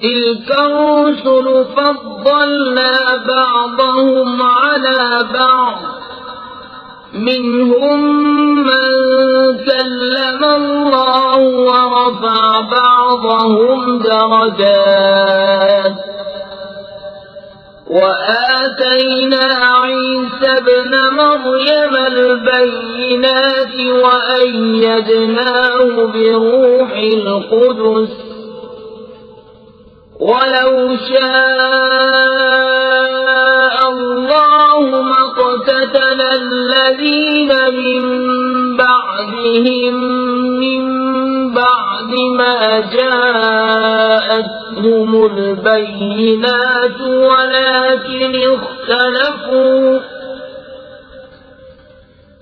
تلك الرسل فضلنا بعضهم على بعض منهم من كلم الله ورفع بعضهم درجات وآتينا عيسى ابن مريم البينات وأيدناه بروح القدس ولو شاء الله ما اقتتل الذين من بعدهم من بعد ما جاءتهم البينات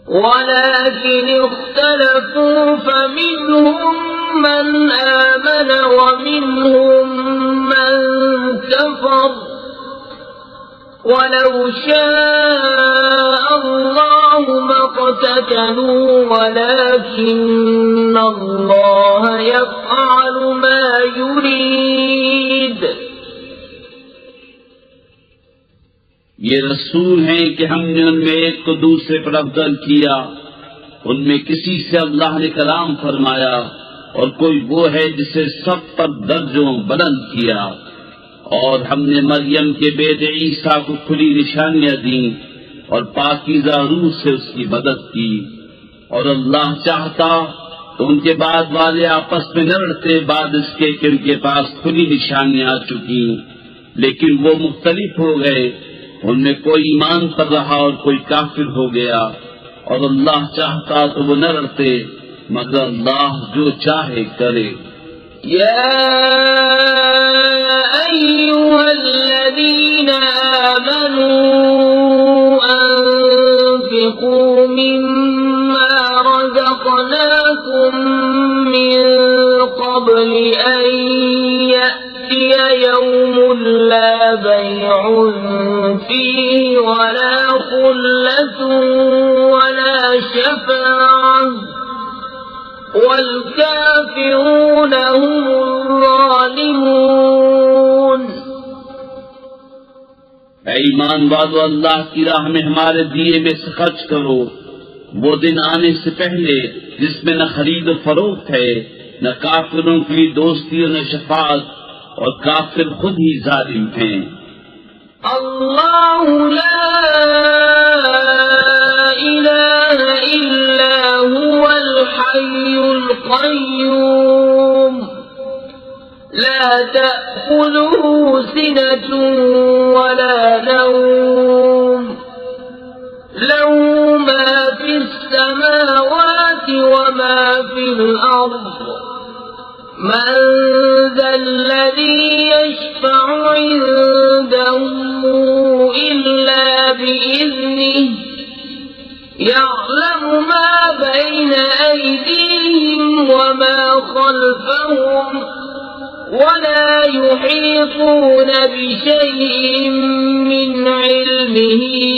ولكن اختلفوا فمنهم من آمن ومنهم من كفر ولو شاء الله ما اقتتلوا ولكن الله يفعل ما يريد। ये रसूल हैं कि हमने उनमें एक को दूसरे पर अफजल किया, उनमें किसी से अल्लाह ने कलाम फरमाया और कोई वो है जिसे सब पर दर्जों बुलंद किया। और हमने मरियम के बेटे ईसा को खुली निशानियां दी और पाकीज़ा रूह से उसकी मदद की। और अल्लाह चाहता तो उनके बाद वाले आपस में न लड़ते बाद इसके कि उनके पास खुली निशानियां आ चुकी, लेकिन वो मुख्तलिफ हो गए, उनमें कोई ईमान पर रहा और कोई काफिर हो गया। और अल्लाह चाहता तो वो न लड़ते, मगर अल्लाह जो चाहे करे। या अय्युहल्लज़ीना आमनू अन्फिकू मिम्मा रज़क़नाकुम मिन क़ब्लि अन यअतिय यौमुन ला बैउन फीहि वला खुल्लतुन वला शफ़ाअह वल्काफिरून हुमुज़्ज़ालिमून। ऐ ईमान वालों, अल्लाह की राह में हमारे दिए में से खर्च करो, वो दिन आने से पहले जिसमें न खरीद फरोख्त है, न काफिरों की दोस्ती और न शफाअत, और काफिर खुद ही जालिम हैं। अल्लाह ला इलाहा इल्ला हुवल हय्युल क़य्यूम ला तअख़ुज़ुहु सिनतुन वला नौम लहू मा फ़िस समावाति वमा फ़िल अर्ज़ मन ज़ल्लज़ी यशफ़अु इन्दहु इल्ला बिइज़्निहि यअलमु मा बैन अयदीहिम वमा ख़ल्फ़हुम वला युहीतून बिशैइन मिन इल्मिहि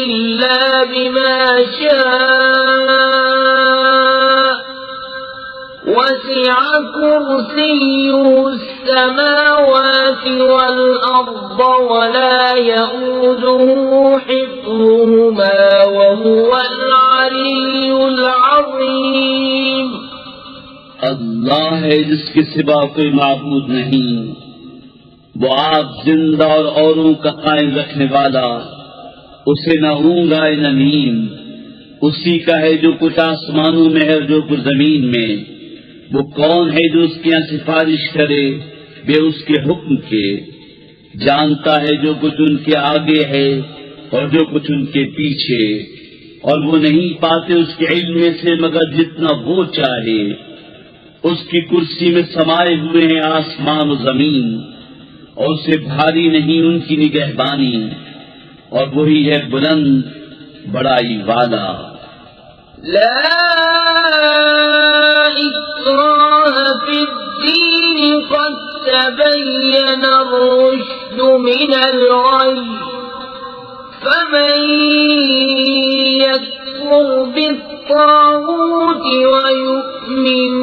इल्ला बिमा शाअ वसिअ कुर्सियुहु السماوات والأرض ولا يؤوده حفظهما وهو العلي العظيم। अल्लाह है जिसके सिवा कोई माबूद नहीं, वो आप जिंदा और औरों का कायम रखने वाला, उसे न ऊँग आए न नींद, उसी का है जो कुछ आसमानों में है और जो कुछ जमीन में। वो कौन है जो उसके यहाँ सिफारिश करे वे उसके हुक्म के, जानता है जो कुछ उनके आगे है और जो कुछ उनके पीछे, और वो नहीं पाते उसके इल्म में से मगर जितना वो चाहे। उसकी कुर्सी में समाये हुए हैं आसमान और जमीन, और उसे भारी नहीं उनकी निगहबानी, और वही है बुलंद बड़ाई वाला। ला इक्राह फिद्दीन क़द तबय्यन अर्रुश्द मिनल गय फमन यकफुर बित्तागूत वयु'मिन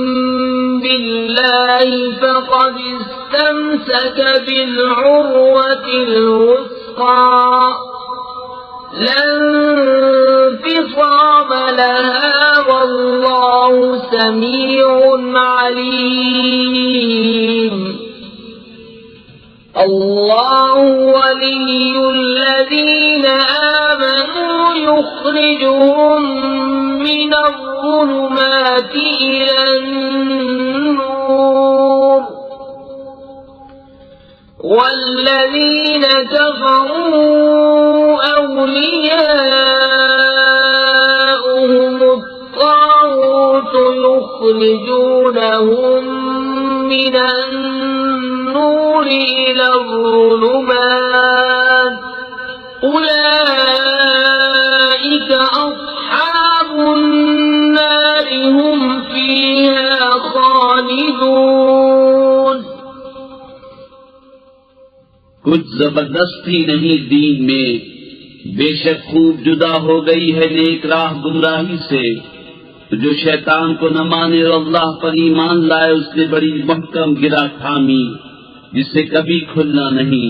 بالله فقد استمسك بالعروة الوثقى لا انفصام لها والله سميع عليم الله ولي الذين آمنوا يخرجهم من الظلمات إلى النور والذين كفروا أولياؤهم الطاغوت يخرجونهم من النور إلى الظلمات أولئك أصحاب النار هم فيها خالدون कुछ जबरदस्ती नहीं दीन में, बेशक खूब जुदा हो गई है नेक राह गुमराही से। तो जो शैतान को न माने और अल्लाह पर ईमान लाए उसने बड़ी महकम गिरा थामी जिसे कभी खुलना नहीं,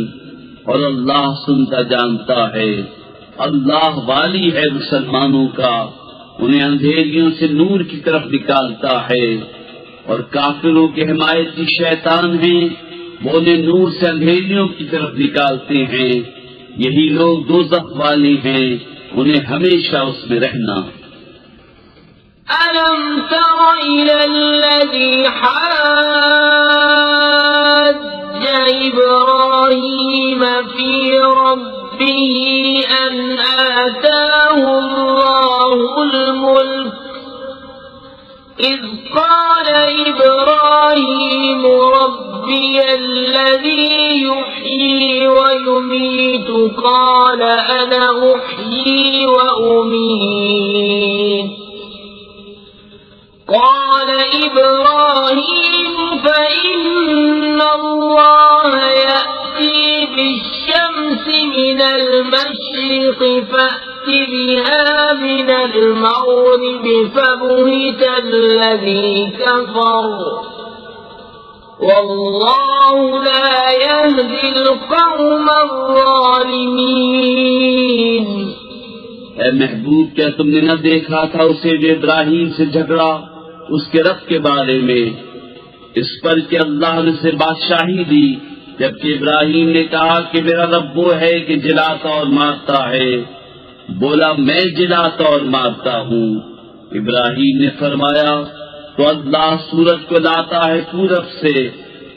और अल्लाह सुनता जानता है। अल्लाह वाली है मुसलमानों का, उन्हें अंधेरियों से नूर की तरफ निकालता है, और काफिरों के हिमायती शैतान हैं, वो उन्हें नूर से अंधेरियों की तरफ निकालते हैं। यही लोग दोज़ख वाले हैं, उन्हें हमेशा उसमें रहना। ألم تر إلى الذي حاج إبراهيم في ربه أن آتاه الله الملك إذ قال إبراهيم ربي الذي يحيي ويميت قال أنا أحيي وأميت قال إبراهيم فإن الله يأتي بالشمس من المشرق فأت بها من المغرب فبهت الذي كفر والله لا يهدي القوم الظالمين। ऐ महबूब, क्या तुमने न देखा था उसे जो इब्राहिम से झगड़ा उसके रब के बारे में, इस पर कि अल्लाह ने उसे बादशाही दी, जबकि इब्राहिम ने कहा कि मेरा रब वो है कि जिलाता और मारता है। बोला मैं जिलाता और मारता हूँ। इब्राहिम ने फरमाया तो अल्लाह सूरज को लाता है पूरब से,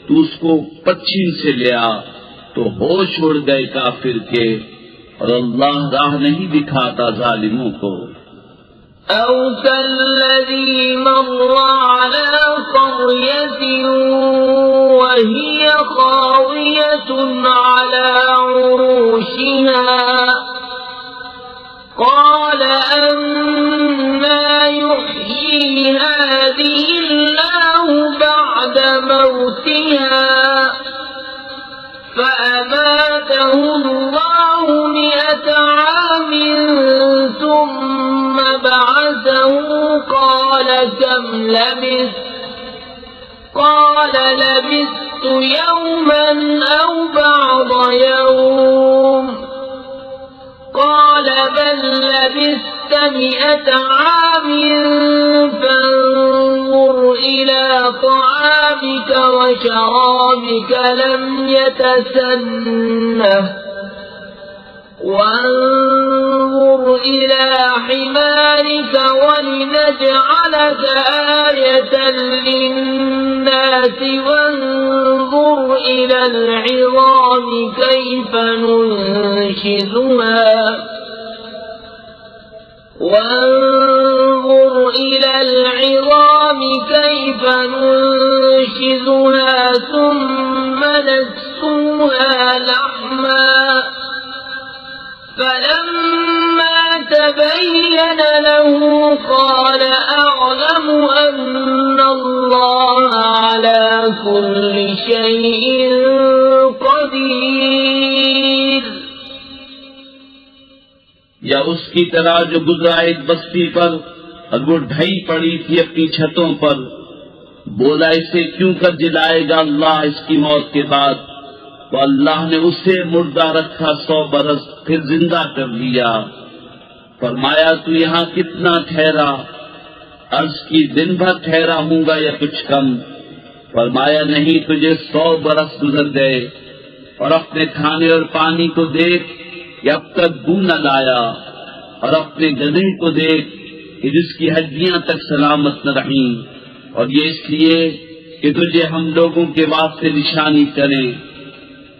तू उसको पश्चिम से ले आ। तो होश उड़ गए काफिर के, और अल्लाह राह नहीं दिखाता जालिमों को। أو كالذي مر على قرية وهي خاوية على عروشها قال أنى يحيي هذه الله بعد موتها فأماته الله 100 عام ثم بعثه قال كم لبثت قال لبثت يوما أو بعض يوم قال بل لبثت 100 عام فانظر إلى طعامك وشرابك لم يتسنه وانظر إلى حمارك ولنجعلك آية للناس وانظر إلى العظام كيف ننشزها ثم نكسوها لحما فلما تبين له قال أعلم أن الله على كل شيء قدير। या उसकी तरह जो गुजरा एक बस्ती पर और वो ढई पड़ी थी अपनी छतों पर, बोला इसे क्यों कर जिलाएगा अल्लाह इसकी मौत के बाद? तो अल्लाह ने उसे मुर्दा रखा 100 बरस, फिर जिंदा कर दिया। फरमाया तू यहाँ कितना ठहरा? अर्ज की दिन भर ठहरा हूंगा या कुछ कम। फरमाया नहीं, तुझे 100 बरस गुजर गए। और अपने खाने और पानी को देख कि अब तक बू न लाया, और अपने गधे को देख कि जिसकी हड्डियां तक सलामत न रही। और ये इसलिए कि तुझे हम लोगों के वास्ते निशानी करें।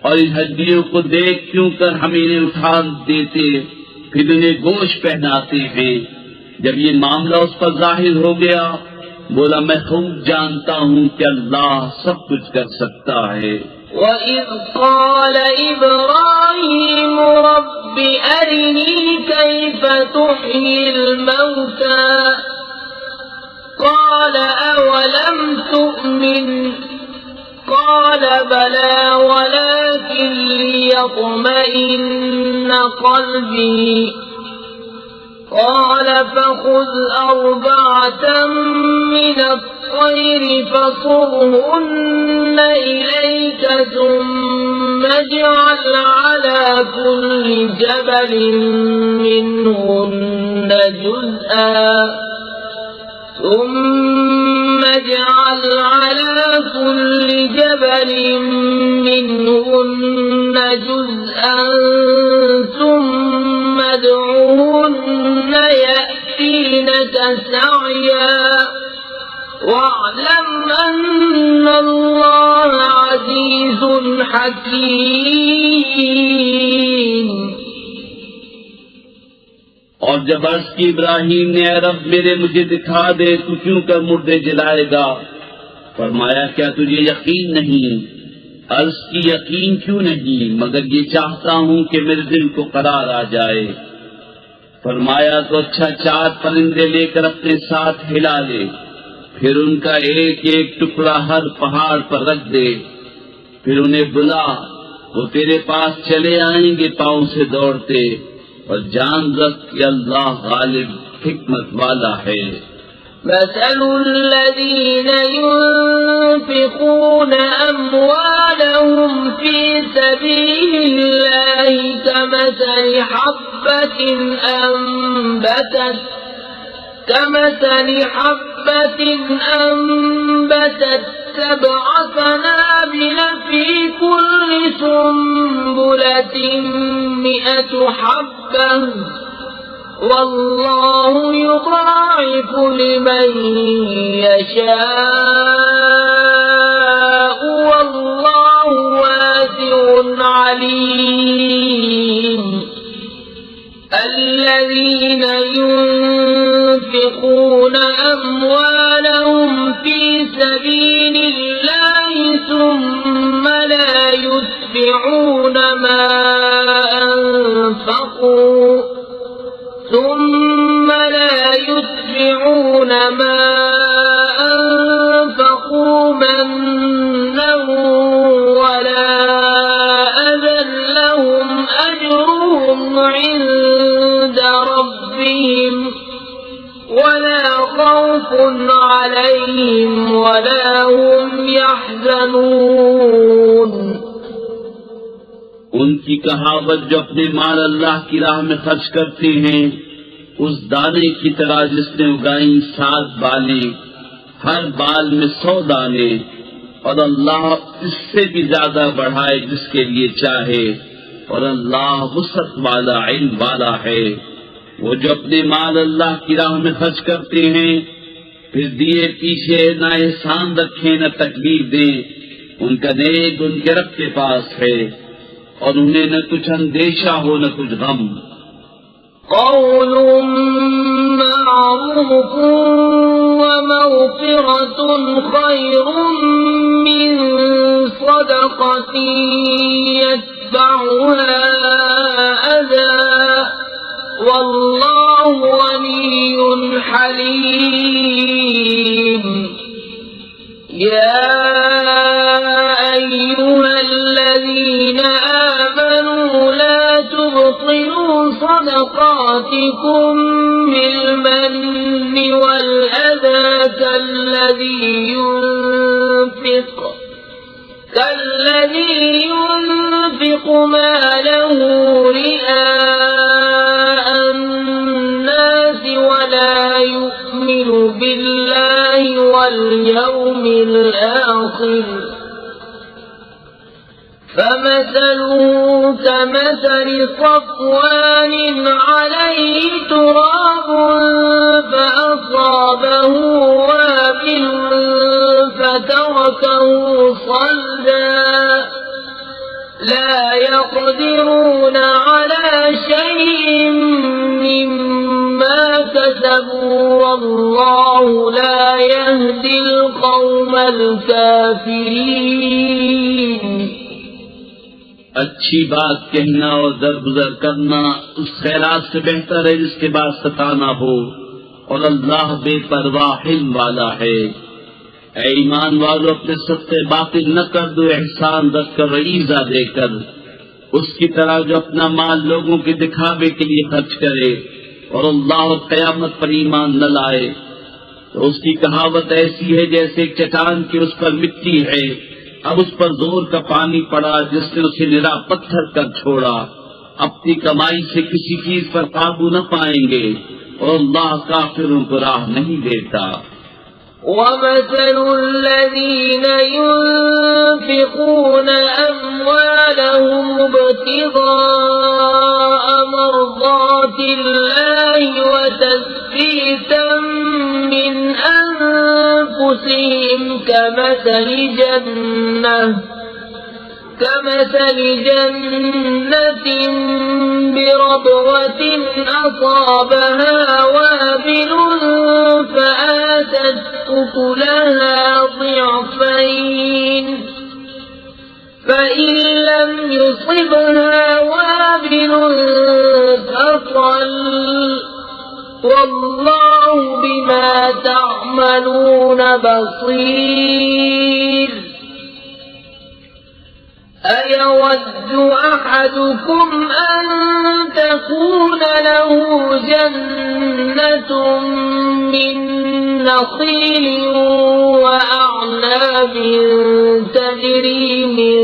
और इन हड्डियों को देख क्यों कर हम इन्हें उठा देते, फिर उन्हें गोश्त पहनाते हैं। जब ये मामला उस पर जाहिर हो गया, बोला मैं खूब जानता हूँ कि अल्लाह सब कुछ कर सकता है। وَإِذْ قَالَ إِبْرَاهِيمُ رَبِّ أَرِنِي كَيْفَ تُحْيِي الْمَوْتَى قَالَ أَوَلَمْ تُؤْمِنْ قَالَ بَلَى وَلَكِنْ لِيَطْمَئِنَّ قَلْبِي قال فخذ 4 من الطير فصرهن إليك ثم اجعل على كل جبل منهن جزءا ثم ادعوهن يأتينك سعيا واعلم أن الله عزيز حكيم। और जब अर्ज की इब्राहिम ने रब मेरे मुझे दिखा दे, तू क्यों कर मुर्दे जलाएगा? फरमाया क्या तुझे यकीन नहीं? अर्ज की यकीन क्यों नहीं, मगर ये चाहता हूँ कि मेरे दिल को करार आ जाए। फरमाया तो अच्छा 4 परिंदे लेकर अपने साथ हिला ले, फिर उनका एक एक टुकड़ा हर पहाड़ पर रख दे, फिर उन्हें बुला, वो तेरे पास चले आएंगे पांव से दौड़ते। और जान रख कि अल्लाह गालिब हिकमत वाला है। مثل الذين ينفقون أموالهم في سبيل الله كمثل حبة أنبتت 7 سنابل في كل سنبلة 100 حبة والله يضاعف لمن يشاء والله واسع عليم। الذين ينفقون أموالهم في سبيل الله ثم لا يتبعون ما أنفقوا منا ولا أذى لهم أجرهم عند ربهم ولا خوف عليهم ولا هم يحزنون। उनकी कहावत जो अपने माल अल्लाह की राह में खर्च करते हैं, उस दाने की तरह जिसने उगाई 7 बालें, हर बाल में 100 दाने, और अल्लाह इससे भी ज्यादा बढ़ाए जिसके लिए चाहे, और अल्लाह वसअत वाला इल्म वाला है। वो जो अपने माल अल्लाह की राह में खर्च करते हैं, फिर दिए पीछे न एहसान रखें न तकलीफ दें, उनका नेक उनके रब के पास है, और उन्हें न कुछ अंदेशा हो न कुछ गम। قول معروف ومغفرة خير من صدقة يتبعها أذى والله غني حليم۔ يا أيها الذين آمنوا لا تبطلوا صدقاتكم بالمن والأذى كالذي الذي ينفق ماله رئاء الناس ولا يؤمن بالله واليوم الآخر فمثله كمثل صفوان عليه تراب فأصابه وابل فتركه صلدا لا يقدرون على شيء مما كسبوا والله لا يهدي القوم الكافرين। अच्छी बात कहना और दरगुजर करना उस खैरात से बेहतर है जिसके बाद सताना हो, और अल्लाह बेपरवाह हिल्म वाला है। ऐ ईमान वालों, अपने सत्ते बातिल न कर दो एहसान रखकर रईजा देकर, उसकी तरह जो अपना माल लोगों के दिखावे के लिए खर्च करे और अल्लाह और कयामत पर ईमान न लाए, तो उसकी कहावत ऐसी है जैसे एक चट्टान की उस पर मिट्टी है, अब उस पर जोर का पानी पड़ा जिसने उसे निरा पत्थर कर छोड़ा। अपनी कमाई से किसी चीज पर काबू न पाएंगे और अल्लाह काफिरों को राह नहीं देता। وَمَثَلُ الَّذِينَ يُنفِقُونَ أَمْوَالَهُمْ ابْتِغَاءَ مَرْضَاتِ اللَّهِ وَتَثْبِيتًا مِّنْ أَنفُسِهِمْ كمثل جنة بربوة أصابها وابل فآتت أكلها ضعفين فإن لم يصبها وابل فطل والله بما تعملون بصير۔ أيود أحدكم أن تكون له جنة من نخيل وأعناب تجري من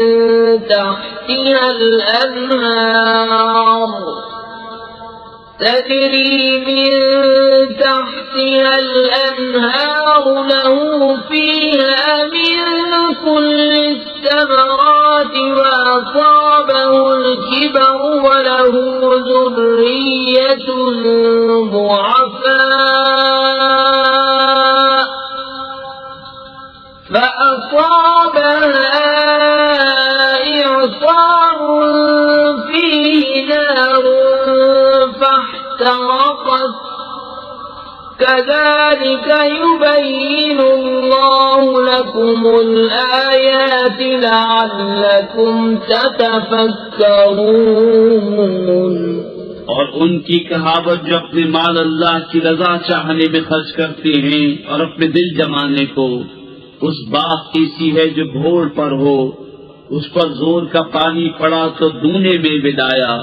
تحتها الأنهار له فيها من كل الثمرات وأصابه الكبر وله ذرية ضعفاء فأصابها إعصار فيه نار فاحترقت كذلك يبين الله لكم الآيات لعلكم تتفكرون۔ और उनकी कहावत जो अपने माल अल्लाह की रजा चाहने में खर्च करते हैं और अपने दिल जमाने को, उस बात की सी है जो भोर पर हो, उस पर जोर का पानी पड़ा तो दूने में विदाया,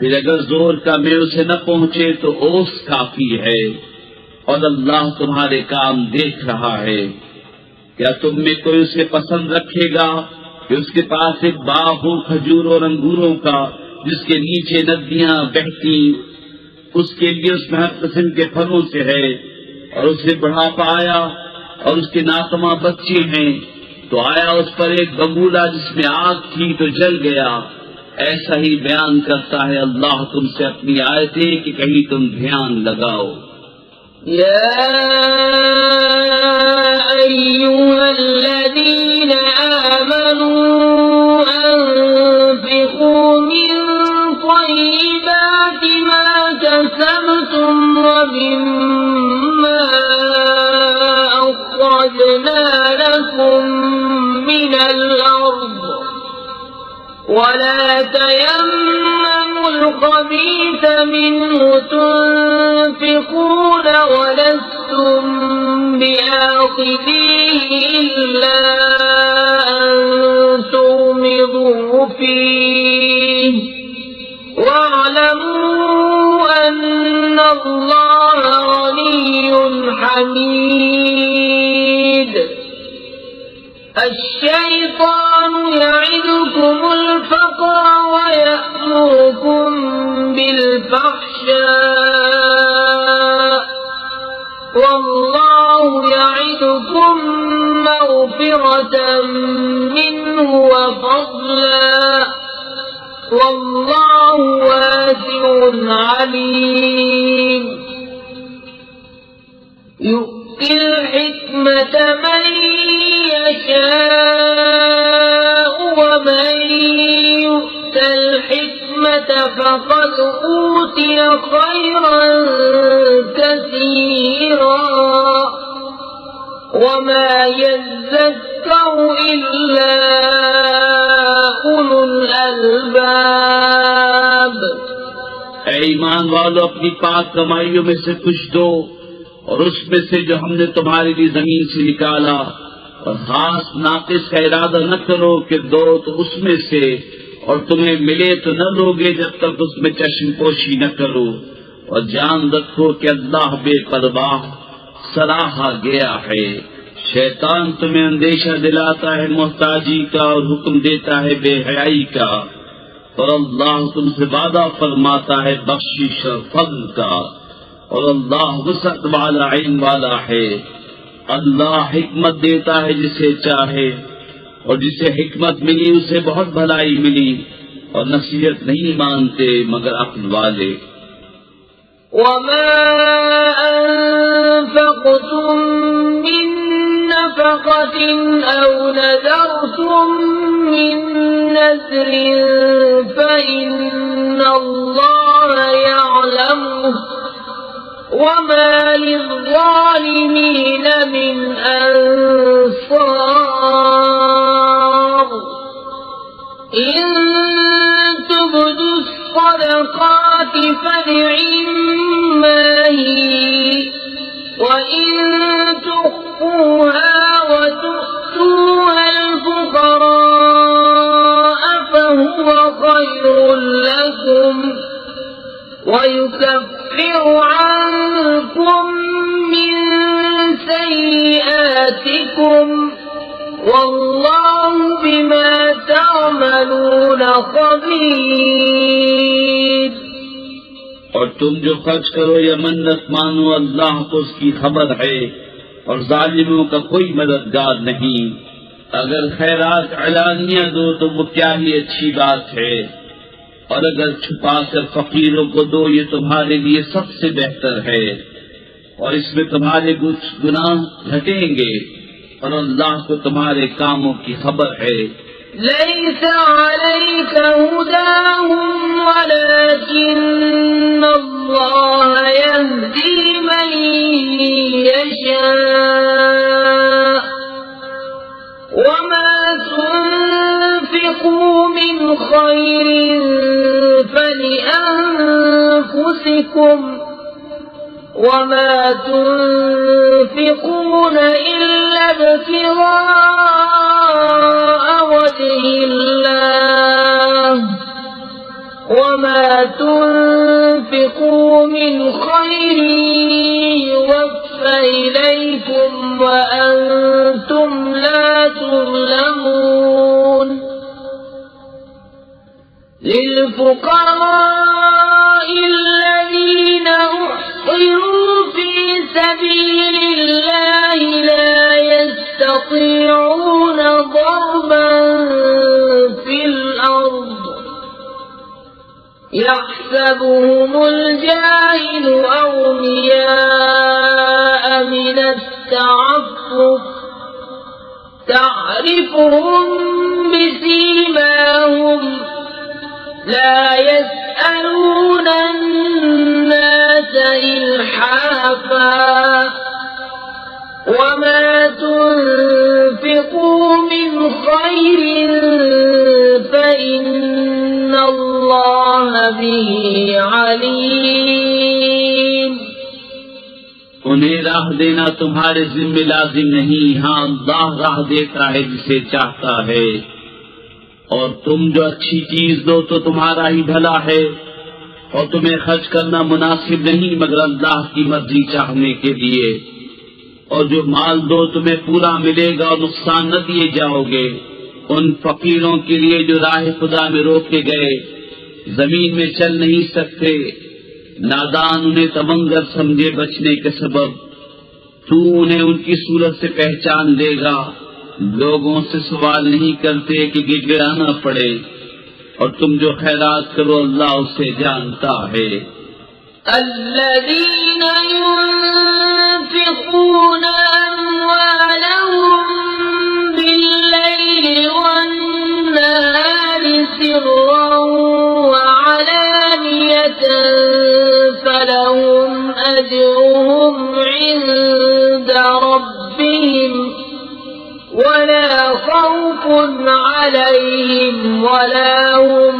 फिर अगर जोर का में उसे न पहुंचे तो ओस काफी है, और अल्लाह तुम्हारे काम देख रहा है। क्या तुम में कोई उसे पसंद रखेगा कि उसके पास एक बाग हो खजूर और अंगूरों का, जिसके नीचे नदियां बहती, उसके लिए उसमें हर किस्म के फलों से है, और उसे बुढ़ापा आया और उसके नातमा बच्चे हैं, तो आया उस पर एक बबूला जिसमें आग थी तो जल गया। ऐसा ही बयान करता है अल्लाह तुमसे अपनी आयतें कि कहीं तुम ध्यान लगाओ। يا أيها الذين آمنوا أنفقوا من طيبات ما كسبتم ومما أخرجنا لكم من الأرض ولا تيمموا الخبيث منه تنفقون ولستم بآخذيه إلا أن تغمضوا فيه واعلموا أن الله غني حميد۔ الشيطان مغفرة منه وفضلا والله واسع عليم يؤتي الحكمة من يشاء ومن يؤت الحكمة فقد أوتي خيرا كثيرا وما يذكر إلا أولو الألباب ऐ ईमान वालों, अपनी पाक कमाइयों में से कुछ दो और उसमें से जो हमने तुम्हारे लिए जमीन से निकाला, और खास नाकिस का इरादा न करो कि दो तो उसमें से और तुम्हें मिले तो न लोगे जब तक उसमें चश्मपोशी न करो। और जान रखो कि अल्लाह बेपरवाह सराहा गया है। शैतान तुम्हें अंदेशा दिलाता है मोहताजी का और हुक्म देता है बेहयाई का, और अल्लाह तुमसे वादा फरमाता है बख्शिश और फज़ल का, और अल्लाह वसअत वाला इल्म वाला है। अल्लाह हिकमत देता है जिसे चाहे, और जिसे हिकमत मिली उसे बहुत भलाई मिली, और नसीहत नहीं मानते मगर अक्ल वाले। وما أنفقتم من نفقة أو نذرتم من نذر فإن الله يعلمه وما للظالمين من أنصار إن تبدوا الصدقات فنعما هي وإن تخفوها وتؤتوها الفقراء فهو خير لكم ويكفر عنكم من سيئاتكم والله بما تعملون خبير। और तुम जो खर्च करो या मन्नत मानो, अल्लाह को उसकी खबर है और जालिमों का कोई मददगार नहीं। अगर खैरात अलानिया दो तो वो क्या ही अच्छी बात है, और अगर छुपा कर फकीरों को दो ये तुम्हारे लिए सबसे बेहतर है, और इसमें तुम्हारे कुछ गुनाह घटेंगे, और अल्लाह को तुम्हारे कामों की खबर है। ليس عليك هداهم ولكن الله يهدي من يشاء وما تنفقوا من خير فلأنفسكم وما تنفقون إلا ابتغاء وجه الله وما تنفقوا من خير يوفى إليكم وأنتم لا تظلمون للفقراء الذين أحصروا في سبيل الله لا يستطيعون ضربا في الأرض يحسبهم الجاهل أغنياء من التعفف تعرفهم بسيماهم لا يسألون الناس إلحافا وما تنفقوا من خير فإن الله به عليم। उन्हें राह देना तुम्हारे जिम्मे लाजिम नहीं, हाँ अल्लाह राह देता है जिसे चाहता है। और तुम जो अच्छी चीज दो तो तुम्हारा ही भला है, और तुम्हें खर्च करना मुनासिब नहीं मगर अल्लाह की मर्जी चाहने के लिए। और जो माल दो तुम्हें पूरा मिलेगा और नुकसान न दिए जाओगे। उन फकीरों के लिए जो राह खुदा में रोके गए, जमीन में चल नहीं सकते, नादान उन्हें तमंगर समझे बचने के सबब, तू उन्हें उनकी सूरत से पहचान लेगा लोगों से सवाल नहीं करते कि गिड़गिड़ाना पड़े, और तुम जो खैरात करो अल्लाह उसे जानता है। الذين ينفقون أموالهم بالليل والنهار سرا وعلانية فلهم أجرهم عند ربهم ولا خوف عليهم ولا هم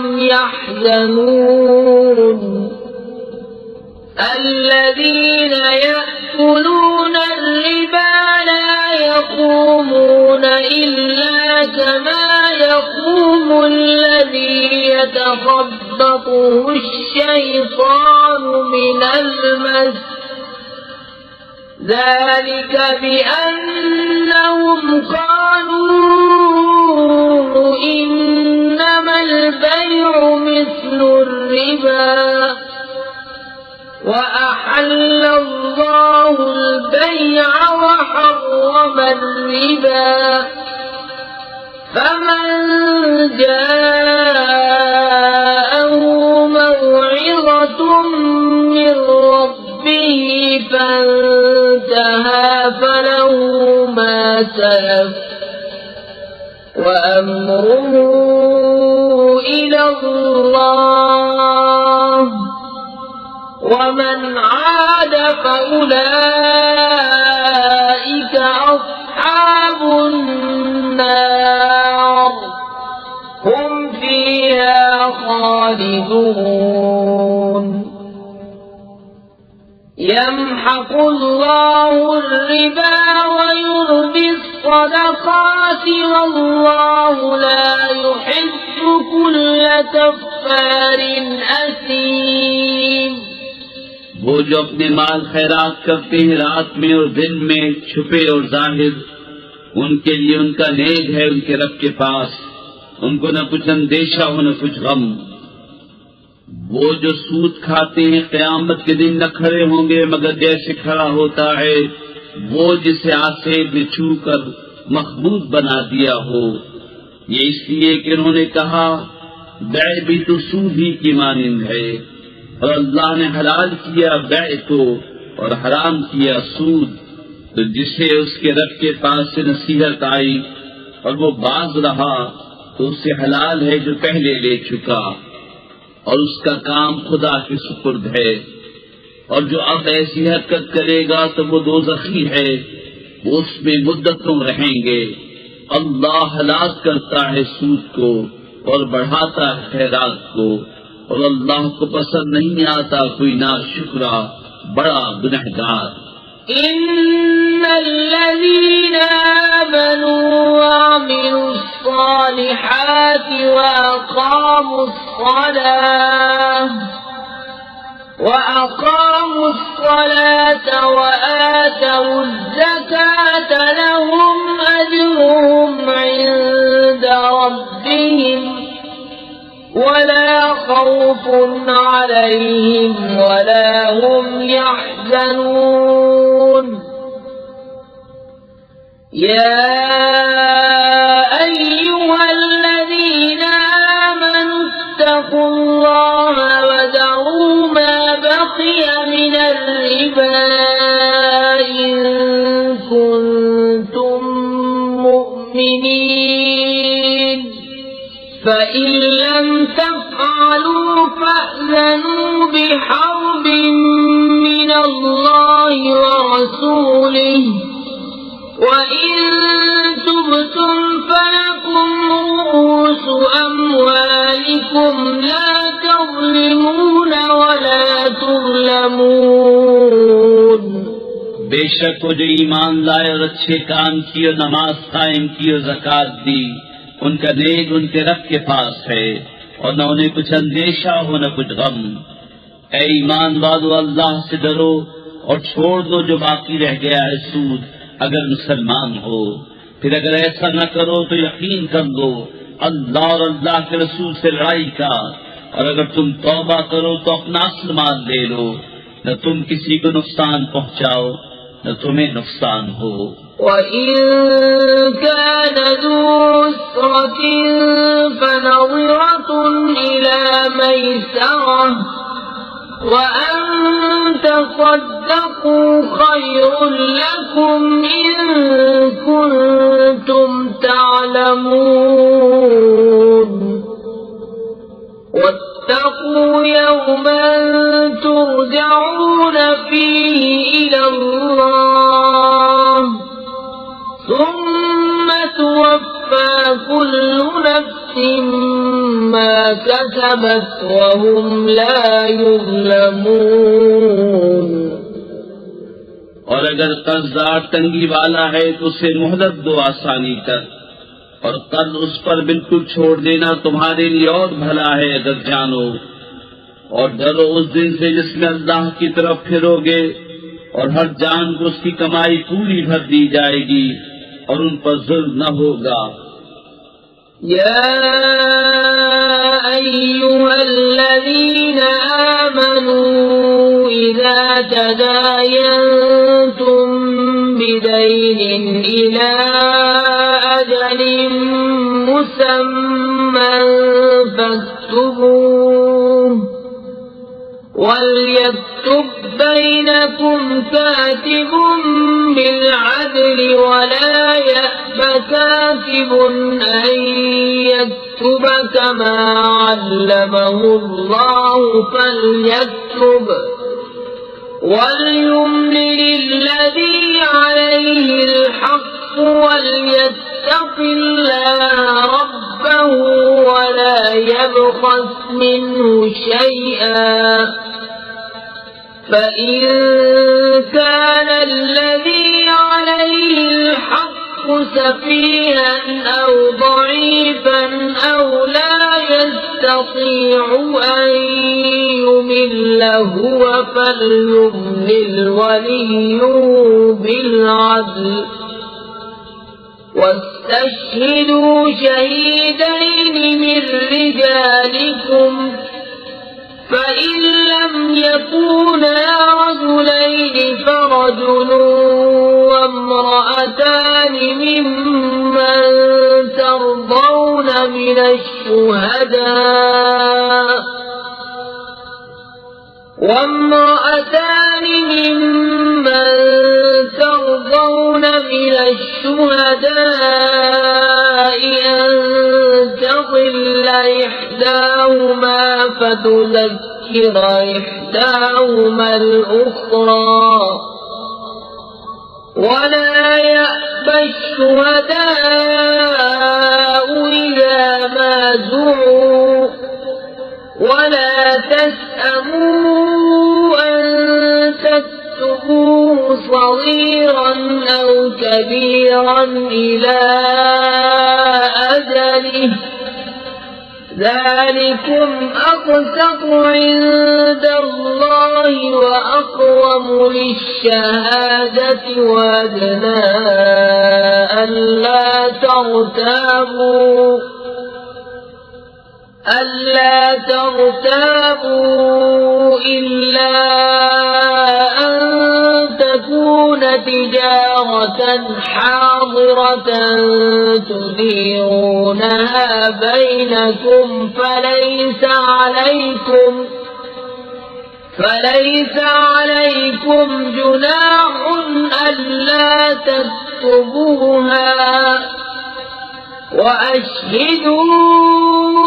يحزنون الذين يأكلون الربا لا يقومون إلا كما يقوم الذي يتخبطه الشيطان من المس ذلك بأنهم قالوا إنما البيع مثل الربا وأحل الله البيع وحرم الربا فمن جاءه موعظة من ربه فانتهى فله ما سلف وأمره إلى الله ومن عاد فأولئك أصحاب النار هم فيها خالدون يمحق الله الربا ويربي الصدقات والله لا يحب كل كفار أثيم वो जो अपने माल खैरात करते हैं रात में और दिन में, छुपे और जाहिर, उनके लिए उनका नेक है उनके रब के पास। उनको न कुछ अंदेशा हो न कुछ गम। वो जो सूद खाते हैं क़यामत के दिन न खड़े होंगे मगर जैसे खड़ा होता है वो जिसे आसेब ने छू कर मखबूत बना दिया हो। ये इसलिए कि उन्होंने कहा बै भी तो सूद ही की मानिंद है, और अल्लाह ने हलाल किया बै को और हराम किया सूद। तो जिसे उसके रब के पास से नसीहत आई और वो बाज रहा तो उसे हलाल है जो पहले ले चुका, और उसका काम खुदा के सुपुर्द है। और जो अब ऐसी हरकत करेगा तो वो दोज़खी है, वो उसमें मुद्दतों रहेंगे। अल्लाह हलाक करता है सूद को और बढ़ाता है खैरात को, और अल्लाह को पसंद नहीं आता कोई नाशुक्रा बड़ा गुनहगार। इन्नल्लज़ीन आमनू वअमिलुस्सालिहाति वअक़ामुस्सलाता वआतवुज़्ज़काता लहुम अज्रुहुम इन्द रब्बिहिम वला खौफुन अलैहिम वला हुम यहज़नून। या अय्युहल्लज़ीन आमनू इत्तक़ुल्लाह वज़रू मा बक़िय मिनर रिबा इन कुन्तुम मुअ्मिनीन فإن لم تفعلوا فأذنوا بحرب من الله ورسوله وإن تبتم فلكم رؤوس أموالكم لا تظلمون ولا تظلمون। बेशक वो जो ईमान लाए और अच्छे काम किए, नमाज कायम की और ज़कात दी, उनका नेक उनके रब के पास है और न उन्हें कुछ अंदेशा हो न कुछ गम। ऐ ईमान वालो, अल्लाह से डरो और छोड़ दो जो बाकी रह गया है सूद, अगर मुसलमान हो। फिर अगर ऐसा न करो तो यकीन कर लो अल्लाह और अल्लाह के रसूल से लड़ाई का, और अगर तुम तौबा करो तो अपना असल माल ले लो। न तुम किसी को नुकसान पहुंचाओ न तुम्हें नुकसान हो। وإن كان ذو عسرة فنظرة إلى ميسرة وأن تصدقوا خير لكم إن كنتم تعلمون واتقوا يوما ترجعون فيه إلى الله ثم توفى كل نفس ما كسبت وهم لا يظلمون और अगर कर्जदार तंगी वाला है तो उसे मोहलत दो आसानी तक और कर्ज उस पर बिल्कुल छोड़ देना तुम्हारे लिए और भला है अगर जानो और डरो उस दिन से जिसमें अल्लाह की तरफ फिरोगे और हर जान को उसकी कमाई पूरी भर दी जाएगी और उन पर जुल्म न होगा। या अय्युहल्लज़ीन आमनू इज़ा तदायनतुम बिदैनिन इला अजलिन मुसम्मन फक्तबूह वल्यक्तब بينكم كاتب بالعدل ولا يأب كاتب أن يكتب كما علمه الله فليكتب وليملل الذي عليه الحق وليتق الله ربه ولا يبخس منه شيئا فإن كان الذي عليه الحق سفيها أو ضعيفا أو لا يستطيع أن يمل هو فليملل وليه بالعدل واستشهدوا شهيدين من رجالكم فإن لم يكونا رجلين فرجل وامرأتان ممن ترضون من الشهداء أن تضل إحداهما فتذكر إحداهما الأخرى ولا يأبى الشهداء إذا ما دعوا ولا تسأموا أن تكتبوه صغيرا أو كبيرا إلى أجله ذلكم أقسط عند الله وأقوم للشهادة وأدنى ألا ترتابوا إلا أن تكون تجارة حاضرة تديرونها بينكم فليس عليكم جناح ألا تكتبوها وأشهدوا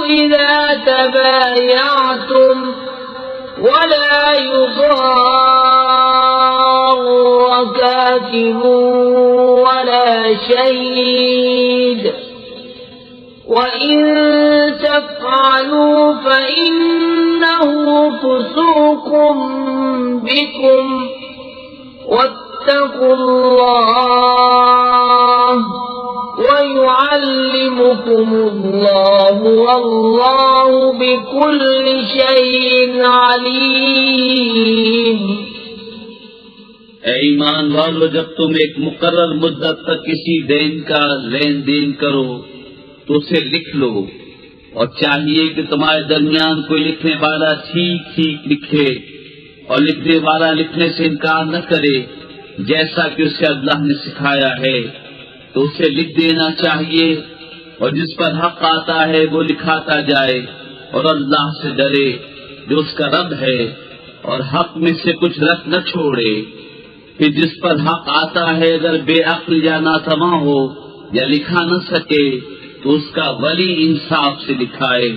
إذا تبايعتم ولا يضار كاتب ولا شهيد وإن تفعلوا فإنه فسوق بكم واتقوا الله ويعلمكم الله والله بكل شيء عليم। ऐ ईमान वालो, जब तुम एक मुकर्रर मुद्दत तक किसी देन का लेन देन करो तो उसे लिख लो और चाहिए कि तुम्हारे दरमियान कोई लिखने वाला ठीक ठीक लिखे और लिखने वाला लिखने से इनकार न करे, जैसा कि उसे अल्लाह ने सिखाया है तो उसे लिख देना चाहिए, और जिस पर हक आता है वो लिखाता जाए, और अल्लाह से डरे जो उसका रब है, और हक में से कुछ रख न छोड़े। कि जिस पर हक आता है अगर बेअक्ल या नातमा हो या लिखा न सके तो उसका वली इंसाफ से लिखाए,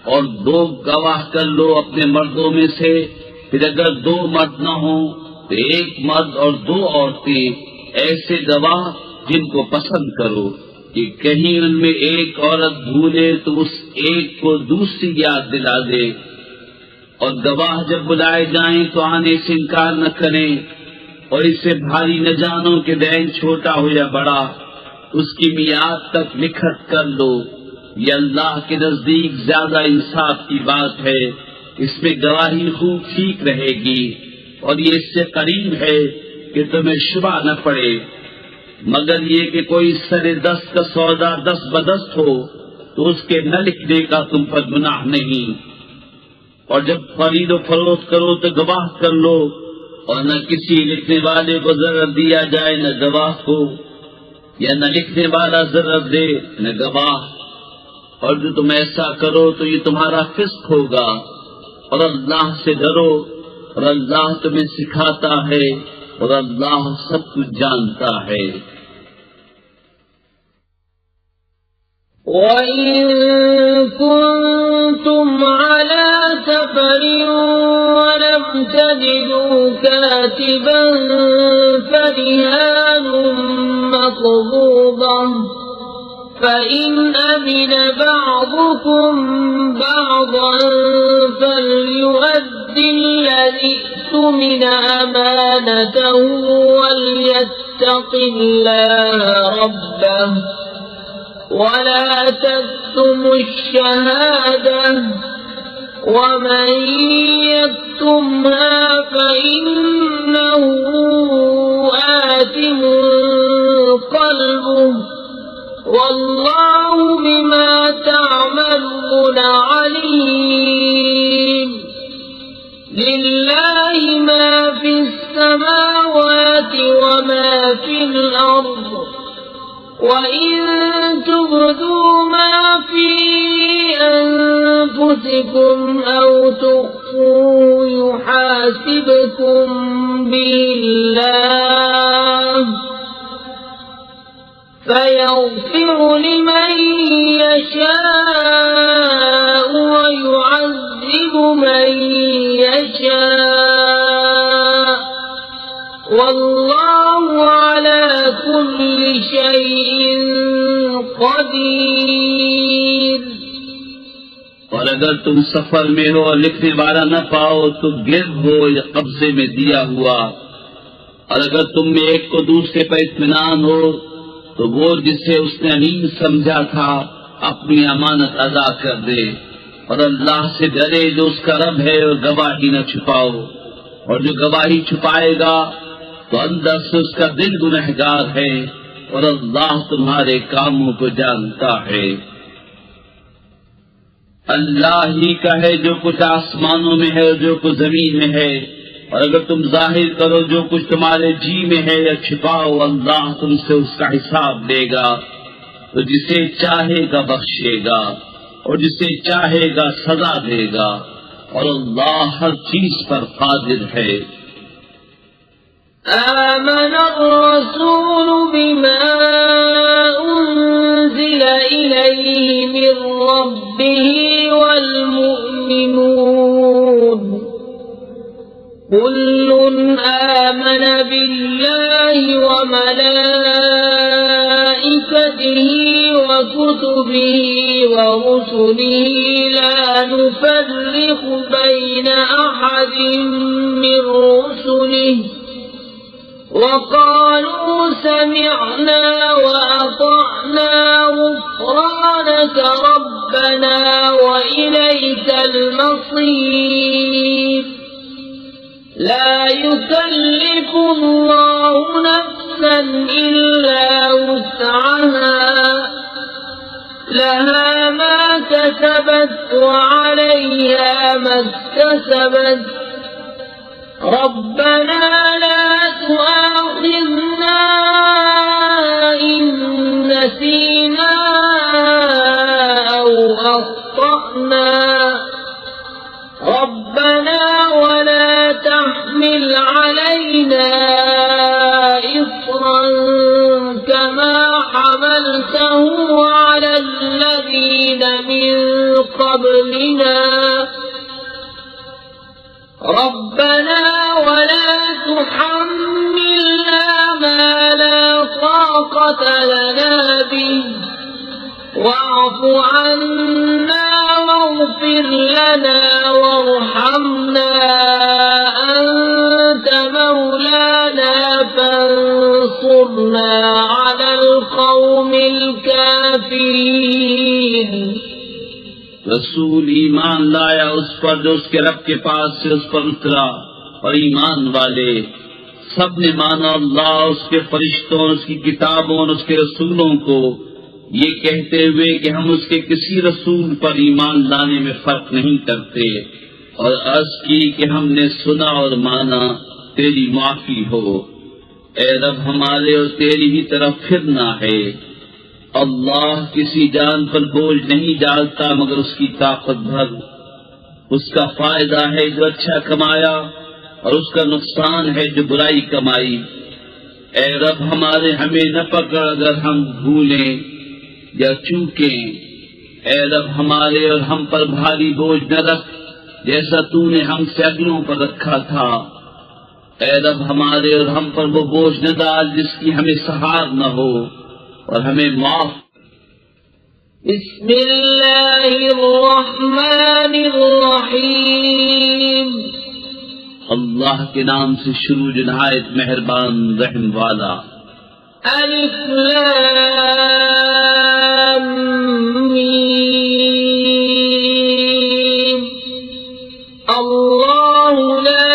और 2 गवाह कर लो अपने मर्दों में से। फिर अगर 2 मर्द न हो तो 1 मर्द और 2 औरतें, ऐसे गवाह जिनको पसंद करो, कि कहीं उनमें एक औरत भूले तो उस एक को दूसरी याद दिला दे। और गवाह जब बुलाए जाएं तो आने से इनकार न करें, और इससे भारी न जानो कि दैन छोटा हो या बड़ा, उसकी मियाद तक लिखत कर लो। ये अल्लाह के नजदीक ज्यादा इंसाफ की बात है। इसमें गवाही खूब ठीक रहेगी, और ये इससे करीब है कि तुम्हें शुबा न पड़े, मगर ये कि कोई सरे 10 का सौदा 10 बदस्त हो तो उसके न लिखने का तुम पर गुनाह नहीं। और जब खरीदो फरोख्त करो तो गवाह कर लो, और न किसी लिखने वाले को जरर दिया जाए न गवाह को, या न लिखने वाला जरर दे न गवाह। और जो तुम ऐसा करो तो ये तुम्हारा फिस्क होगा। और अल्लाह से डरो, और अल्लाह तुम्हें सिखाता है, और अल्लाह सब कुछ जानता है। وَإِن كُنتُمْ عَلَى سَفَرٍ وَلَمْ تَجِدُوا كَاتِبًا فَرِهَانٌ مَّقْبُوضَةٌ، فَإِنْ أَمِنَ بَعْضُكُم بَعْضًا فَلْيُؤَدِّ الَّذِي اؤْتُمِنَ أَمَانَتَهُ وَلْيَتَّقِ اللَّهَ رَبَّهُ ولا تكتموا الشهادة، ومن يكتمها فإنه آثم قلبه، والله بما تعملون عليم. لله ما في السماوات وما في الأرض، وإن تبدوا ما في أنفسكم أو تخفوه يحاسبكم به الله، فيغفر لمن يشاء ويعذب من يشاء، والله على كل شيء قدير. और अगर तुम सफर में हो और लिखने वाला न पाओ तो गिर्द हो या कब्जे में दिया हुआ, और अगर तुम में एक को दूसरे पर इत्मीनान हो तो वो जिसे उसने अमीन समझा था अपनी अमानत अदा कर दे, और अल्लाह से डरे जो उसका रब है, और गवाही न छुपाओ। और जो गवाही छुपाएगा तो अंदर से उसका दिल गुनहगार है, और अल्लाह तुम्हारे कामों को जानता है। अल्लाह ही का है जो कुछ आसमानों में है और जो कुछ जमीन में है, और अगर तुम जाहिर करो जो कुछ तुम्हारे जी में है या छिपाओ, अल्लाह तुमसे उसका हिसाब लेगा। तो जिसे चाहेगा बख्शेगा, और जिसे चाहेगा सजा देगा, और अल्लाह हर चीज पर कादिर है। آمن الرسول بما أنزل إليه من ربه والمؤمنون كل آمن بالله وملائكته وكتبه ورسله لا نفرق بين أحد من رسله وقالوا سمعنا وأطعنا غفرانك ربنا وإليك المصير. لا يكلف الله نفسا إلا وسعها، لها ما كسبت وعليها ما اكتسبت، ربنا لا تؤاخذنا إن نسينا أو أخطأنا ربنا ولا تحمل علينا إصرا كما حملته على الذين من قبلنا ربنا ولا تحملنا ما لا طاقة لنا به واعف عنا واغفر لنا وارحمنا أنت مولانا فانصرنا على القوم الكافرين रसूल ईमान लाया उस पर जो उसके रब के पास से उस पर उतरा और ईमान वाले सब ने माना अल्लाह, उसके फरिश्तों, उसकी किताबों और उसके रसूलों को, ये कहते हुए कि हम उसके किसी रसूल पर ईमान लाने में फर्क नहीं करते, और अर्ज की कि हमने सुना और माना, तेरी माफी हो। ए रब हमारे और तेरी ही तरफ फिरना है। अल्लाह किसी जान पर बोझ नहीं डालता मगर उसकी ताकत भर। उसका फायदा है जो अच्छा कमाया और उसका नुकसान है जो बुराई कमाई। ए रब हमारे हमें न पकड़ अगर हम भूलें या चूकें। ए रब हमारे और हम पर भारी बोझ न रख जैसा तूने हमसे अगलों पर रखा था। ए रब हमारे और हम पर वो बोझ न डाल जिसकी हमें सहार न हो, और हमें माफ। बिस्मिल्लाहिर्रहमानिर्रहीम। अल्लाह के नाम से शुरू जो नहायत मेहरबान रहम वाला। अलिफ लाम मीम। अल्लाहु ला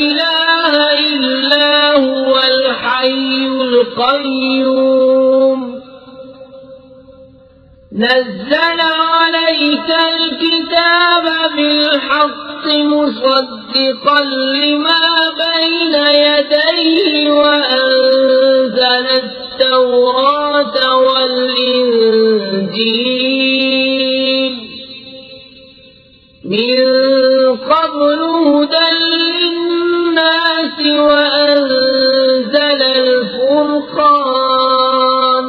इलाहा इल्ला हुवल हय्युल क़य्यूम। नज़्ज़ल अलैका الكتاب بالحق مصدقا لما بين يديه وأنزل التوراة والإنجيل من قبل هدى للناس وأنزل الفرقان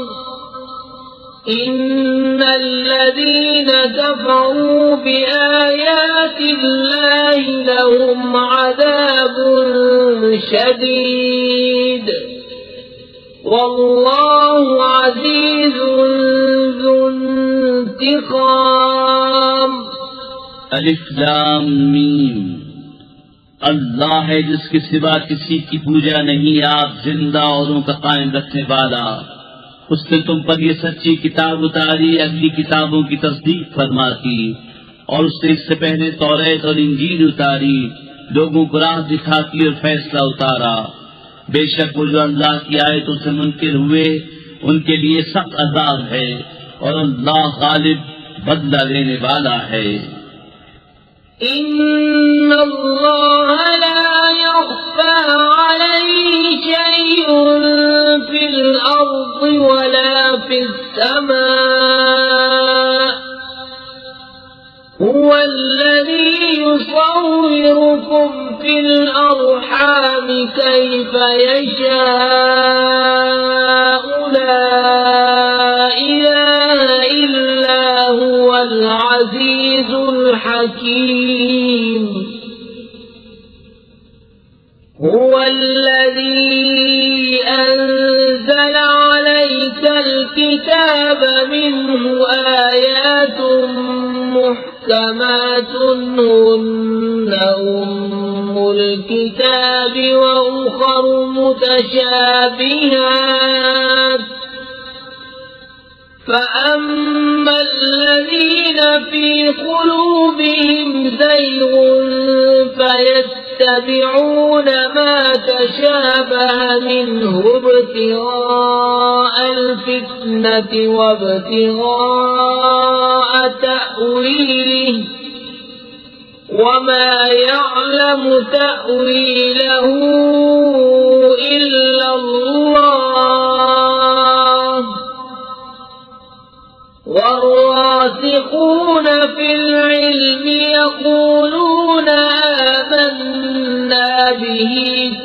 إن الذين كفروا بآيات الله لهم عذاب شديد والله عزيز ذو انتقام। अलिफ लाम मीम। अल्लाह है जिसके सिवा किसी की पूजा नहीं, आप जिंदा औरों का कायम रखने वाला। उसने तुम पर ये सच्ची किताब उतारी, अगली किताबों की तस्दीक फरमाती, और उसने इससे पहले तौरात और इंजील उतारी, लोगों को राह दिखाती और फैसला उतारा। बेशक वो जो अल्लाह की आयतों से मुनकिर हुए उनके लिए सख्त अज़ाब है, और अल्लाह गालिब बदला लेने वाला है। इन्नल्लाह ला यख्फा अलैहि शैउन फिल अर्दि वला फिस समा। हुवल्लज़ी युसव्विरुकुम फिल अर्हाम कैफ यशाअ ला इलाहा इल्ला हुवल अज़ीज़ुल हकीम। हुवल्लज़ी أنزل عليك الكتاب منه آيات محكمات هن أم الكتاب وأخر متشابهات فأما الذين في قلوبهم زيغ فيتبعون ما تشابه منه ابتغاء الفتنة وابتغاء تأويله وما يعلم تأويله إلا الله والراسخون في العلم يقولون آمنا به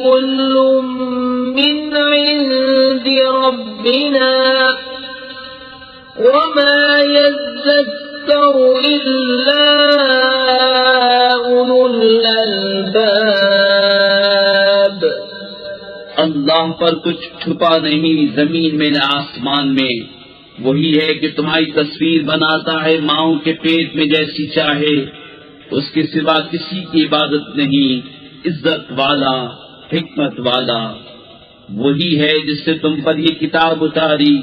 كل من عند ربنا وما يذكر إلا أولو الألباب। अल्लाह पर कुछ छुपा नहीं, जमीन में न आसमान में। वही है कि तुम्हारी तस्वीर बनाता है माओं के पेट में जैसी चाहे, उसके सिवा किसी की इबादत नहीं। इज्जत वाला, हिकमत वाला वही है जिससे तुम पर ये किताब उतारी।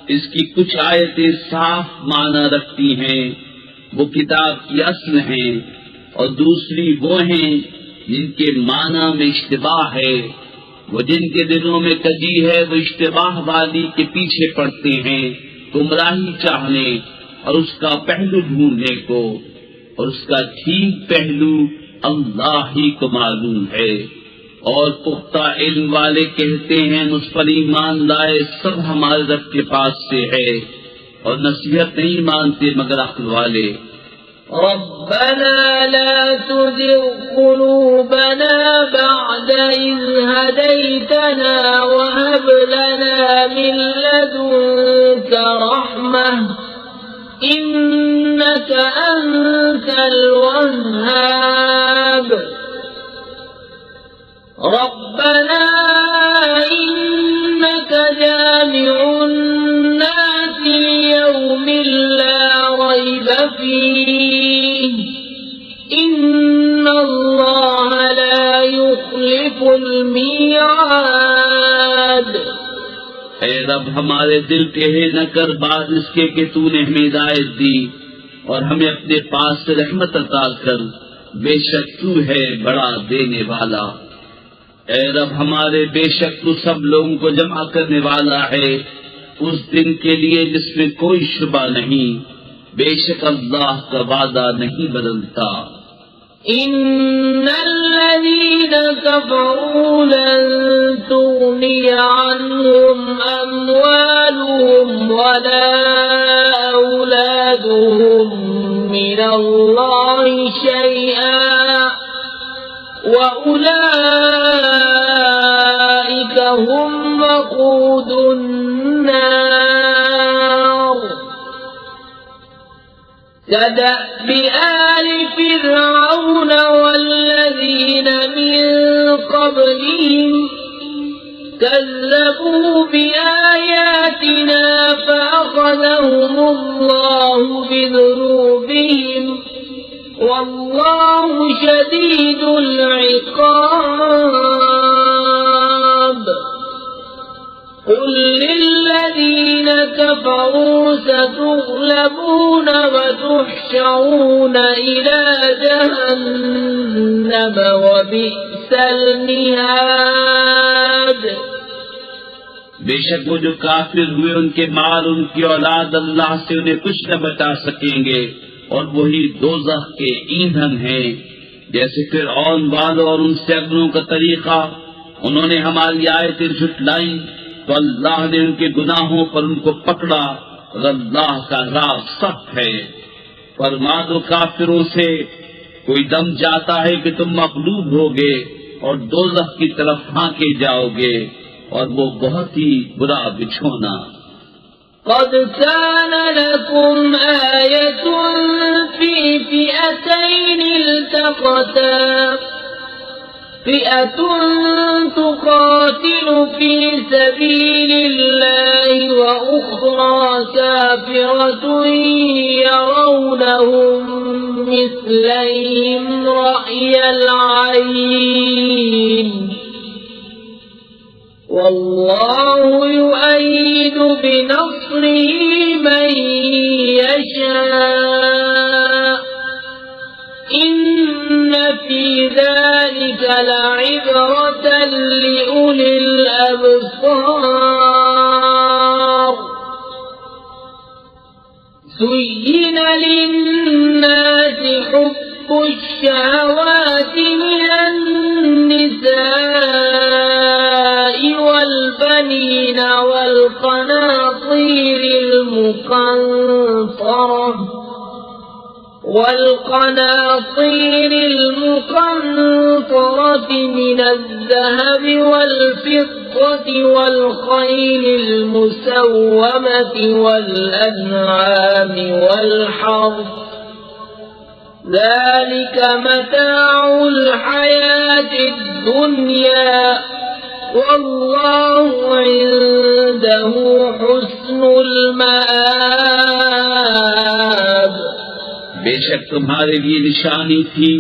इसकी कुछ आयतें साफ माना रखती हैं, वो किताब की असल हैं, और दूसरी वो हैं जिनके माना में इश्तिबाह है। वो जिनके दिलों में कजी है वो इश्तिबाह वाली के पीछे पड़ते हैं, गुमराही चाहने और उसका पहलू ढूंढने को, और उसका ठीक पहलू अल्लाह ही को मालूम है। और पुख्ता इल्म वाले कहते हैं उस पर ईमान लाए सब हमारे रब के पास से है, और नसीहत नहीं मानते मगर अक्ल वाले। रब्बना ला तुज़िग़ क़ुलूबना बअद इज़ हदैतना वहब लना मिन लदुनका रहमह इन्नका अंतल वह्हाब। रब्बना इन्नका जामिउन नासि लियौमिन ला रैब फीह इन्नल्लाह ला युख्लिफुल मियाद। ऐ रब हमारे दिल टेढ़े न कर बाद इसके कि तूने हमें हिदायत दी, और हमें अपने पास से रहमत अता कर, बेशक तू है बड़ा देने वाला। ऐ रब हमारे बेशक तू सब लोगों को जमा करने वाला है उस दिन के लिए जिसमें कोई शुबा नहीं। बेशक अल्लाह का वादा नहीं बदलता। इन्नल्लज़ीन कफ़रू लन तुग़निय अन्हुम अम्वालुहुम वला औलादुहुम मिनल्लाहि शैअन वउलाइक हुम वक़ूदुन नार। كدأب آل فرعون والذين من قبلهم كذبوا بآياتنا فأخذهم الله بذنوبهم والله شديد العقاب। قل للذين كفروا ستغلبون وتحشرون إلى جهنم وبئس المهاد। बेशक वो जो काफिर हुए उनके माल उनकी औलाद अल्लाह से उन्हें कुछ न बचा सकेंगे, और वही दोज़ख के ईंधन हैं। जैसे फिरऔन वालों और उनसे अगलों का तरीका, उन्होंने हमारी आयतें झुटलाई तो अल्लाह ने उनके गुनाहों पर उनको पकड़ा, और अल्लाह का अज़ाब सख्त है। फरमा दो काफिरों से, कोई दम जाता है कि तुम मग़लूब होगे और दोज़ख की तरफ हाँके जाओगे, और वो बहुत ही बुरा बिछोना। قد كان لكم آية في فئتين التقتا فئة تقاتل في سبيل الله وأخرى كافرة يرونهم مثليهم رأي العين والله يؤيد بنصره من يشاء إن في ذلك لعبرة لأولي الأبصار زين للناس حب الشهوات من النساء والبنين والقناطير المقنطرة من الذهب والفضة والخيل المسومة والأنعام والحرث ذلك متاع الحياة الدنيا والله عنده حسن المآب. बेशक तुम्हारे लिए निशानी थी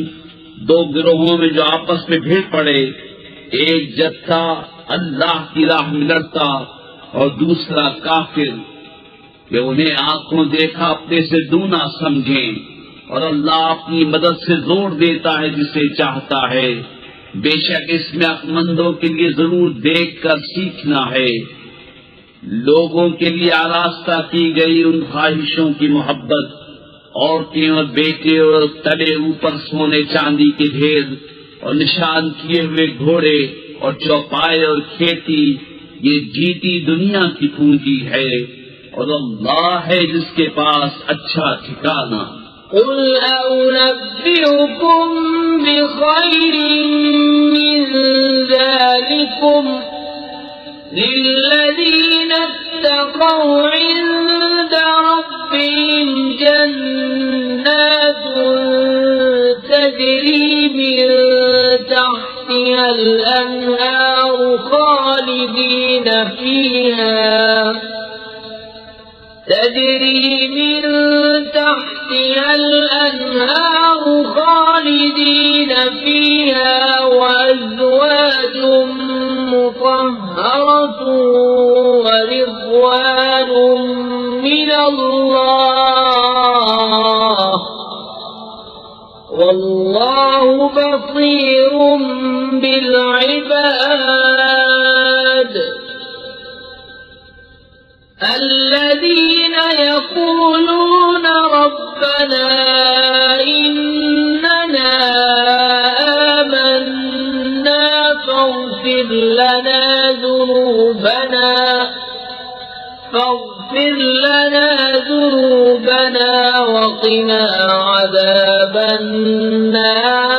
दो गिरोहों में जो आपस में भिड़ पड़े, एक जत्था अल्लाह की राह में लड़ता और दूसरा काफिर, वे उन्हें आंखों देखा अपने से दूना समझें और अल्लाह अपनी मदद से जोर देता है जिसे चाहता है। बेशक इसमें अक्लमंदों के लिए जरूर देखकर सीखना है। लोगों के लिए आरास्ता की गई उन ख्वाहिशों की मोहब्बत, औरतें और बेटे और तले ऊपर सोने चांदी के ढेर और निशान किए हुए घोड़े और चौपाए और खेती, ये जीती दुनिया की पूंजी है और अल्लाह है जिसके पास अच्छा ठिकाना। قل أنبئكم بخير من ذلكم للذين اتقوا عند ربهم جنات تجري من تحتها الأنهار خالدين فيها وأزواج مطهرة ورضوان من الله والله بصير بالعباد. الذين يقولون ربنا إننا آمنا فاغفر لنا ذنوبنا وقنا عذاب النار.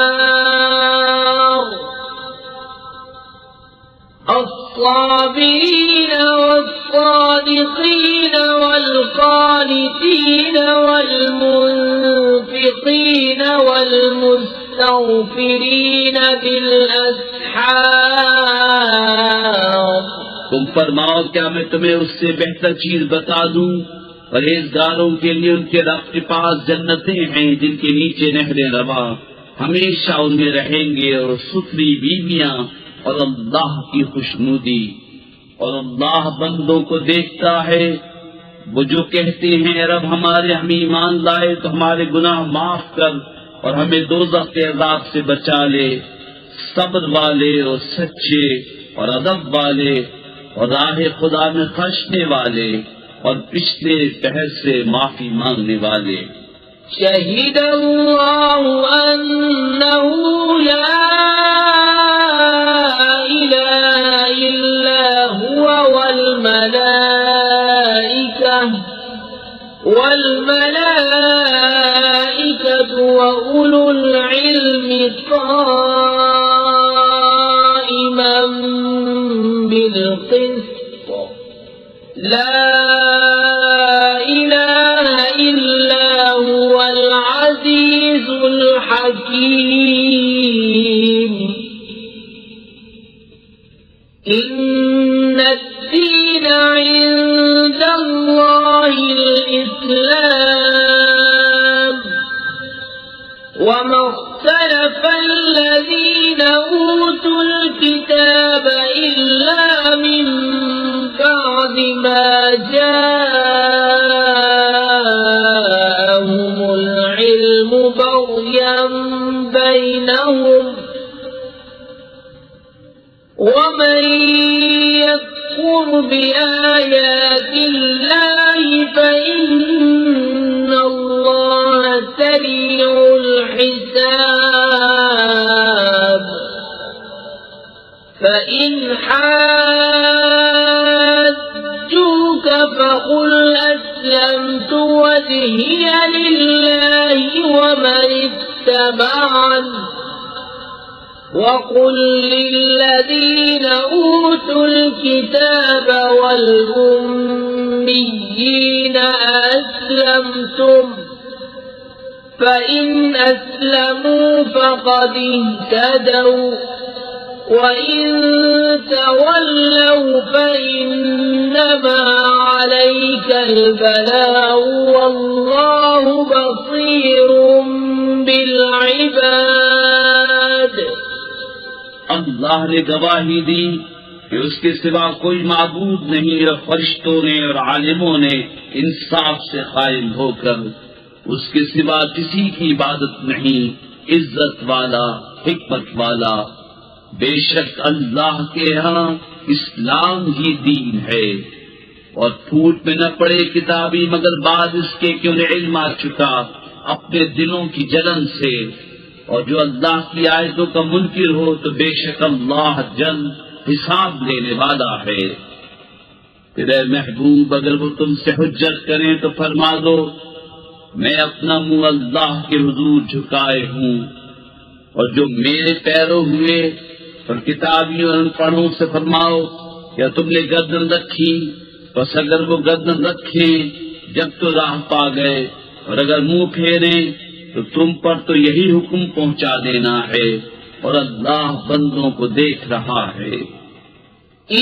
الصابرين والصادقين والقانتين والمنفقين والمستغفرين بالأسحار. तुम फरमाओ, क्या मैं तुम्हें उससे बेहतर चीज बता दूं? परहेजगारों के लिए उनके रब के पास जन्नतें हैं जिनके नीचे नहरें रवा, हमेशा उनमें रहेंगे, और सुथरी बीवियां और अल्लाह की खुशनुदी। और अल्लाह बंदों को देखता है, वो जो कहते हैं रब हमारे, हम ईमान लाए तो हमारे गुनाह माफ कर और हमें दोज़ख के अज़ाब से बचा ले। सब्र वाले और सच्चे और अदब वाले और राह खुदा में खर्चने वाले और पिछले पहर से माफी मांगने वाले। शहीद अल्लाह अन्नहु ला इलाहा इल्ला हुवा वल मलाइकतु व उलुल इल्मि क़ाइमन बिल क़िस्त ला इलाहा इल्ला हुवल अज़ीज़ुल हकीम. इन्न الدين عند الله الإسلام وما اختلف الذين أوتوا الكتاب إلا من بعد ما جاءهم العلم بغيا بينهم ومن يكفر بآيات الله فإن الله سريع الحساب. فإن حاجوك فقل أسلمت وجهي لله ومن اتبعني وقل للذين أوتوا الكتاب والأميين أسلمتم فإن أسلموا فقد اهتدوا وإن تولوا فإنما عليك البلاغ والله بصير بالعباد. अल्लाह ने गवाही दी कि उसके सिवा कोई माबूद नहीं और फरिश्तों ने और आलिमों ने इंसाफ से कायम होकर उसके सिवा किसी की इबादत नहीं, इज्जत वाला हिकमत वाला। बेशक अल्लाह के यहाँ इस्लाम ही दीन है और फूट में न पड़े किताबी मगर बाद इसके कि उन्हें इल्म आ चुका अपने दिलों की जलन से। और जो अल्लाह की आयतों का मुनकिर हो तो बेशक अल्लाह जल्द हिसाब लेने वाला है। फिर ऐ महबूब अगर वो तुमसे हुज्जत करें तो फरमा दो मैं अपना मुंह अल्लाह के हुजूर झुकाए हूँ। और जो मेरे पैरों हुए और किताबियों और अनपढ़ों से फरमाओ क्या तुमने गर्दन रखी, बस अगर वो गर्दन रखे जब तो राह पा गए और अगर मुंह फेरे तो तुम पर तो यही हुक्म पहुंचा देना है और अल्लाह बंदों को देख रहा है।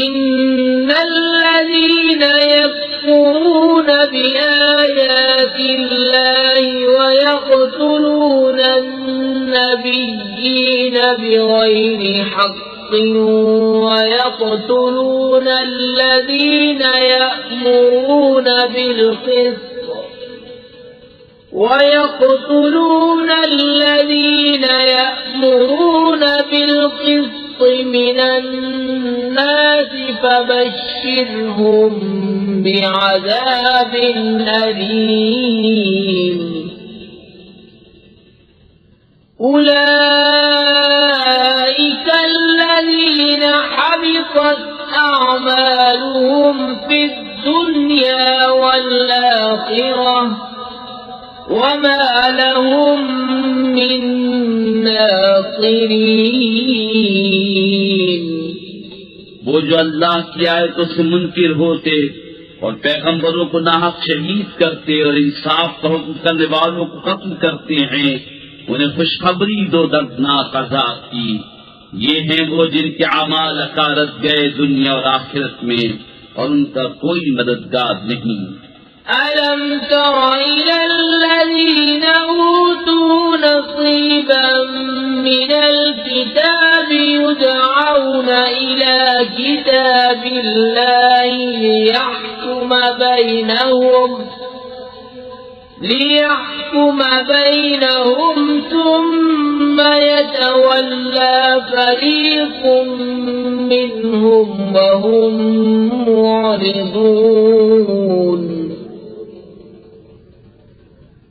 इन्नल्लज़ीन यकफुरून बिआयातिल्लाहि व यक़्तुलूना अन्नबिय्यीन बिग़ैरि हक़्क़िन व यक़्तुलूना अल्लज़ीना यअमुरूना बिल-क़िस्ṭ من الناس فبشرهم بعذاب أليم. أولئك الذين حبطت أعمالهم في الدنيا والآخرة وما لهم من नासिरीन. वो जो अल्लाह की आयतों से मुनकिर होते और पैगंबरों को नाहक शहीद करते और इंसाफ का हुक्म करने वालों को कत्ल करते हैं उन्हें खुशखबरी दो दर्दनाक अज़ाब की। ये हैं वो जिनके अमाल अकारत गए दुनिया और आखिरत में और उनका कोई मददगार नहीं। ألم تر إلى الذين أوتوا نصيبا من الكتاب يدعون إلى كتاب الله ليحكم بينهم ثم يتولى فريق منهم وهم معرضون.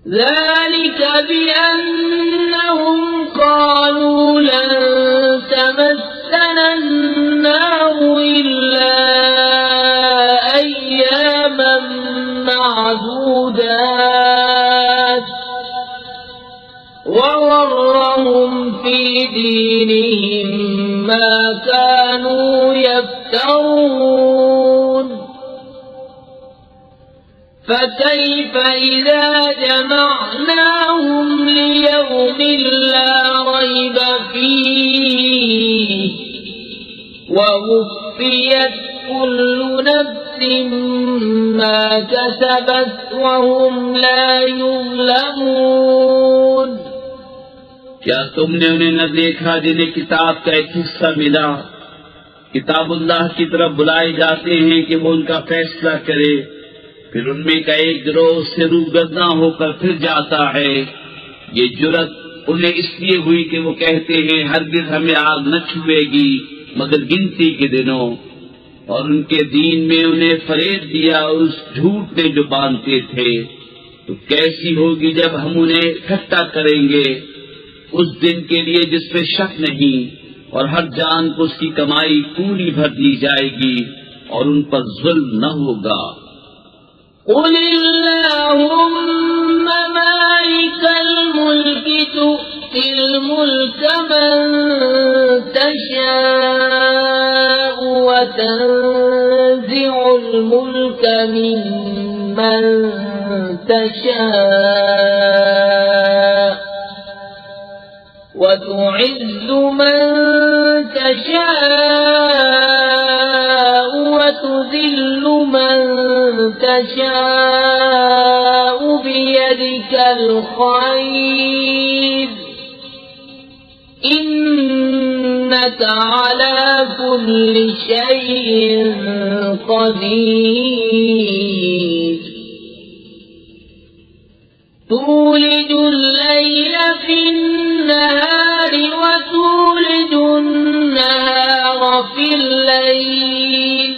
ذلك بأنهم قالوا لن تمسنا النار إلا أياما معدودات وغرهم في دينهم ما كانوا يفترون. فكيف إذا جمعناهم ليوم لا ريب فيه ووفيت كل نفس ما كسبت وهم لا يظلمون. क्या तुमने उन्हें न देखा जिन्हें किताब का एक हिस्सा मिला, किताबुल्लाह की तरफ बुलाए जाते हैं कि वो उनका फैसला करे, फिर उनमें का एक गिरोह से रूगर्दा होकर फिर जाता है। ये जुर्रत उन्हें इसलिए हुई कि वो कहते हैं हरगिज हमें आग न छुएगी मगर गिनती के दिनों, और उनके दीन में उन्हें फरेब दिया उस झूठ में जो बांधते थे। तो कैसी होगी जब हम उन्हें इकट्ठा करेंगे उस दिन के लिए जिसमें शक नहीं, और हर जान को उसकी कमाई पूरी भर दी जाएगी और उन पर जुल्म न होगा। कुलिल्लाहुम्म मालिकल मुल्कि तु'तिल मुल्का मन तशाअु व तंज़िउल मुल्का मिम्मन तशाअ व तु'इज़्ज़ु मन तशाअ व तुज़िल्लु मन तशाअ बियदिकल खैर इन्नका अला कुल्लि शैइन क़दीर। तूलिजुल लैल फिन्नहारि व तूलिजुन नहार फिल्लैल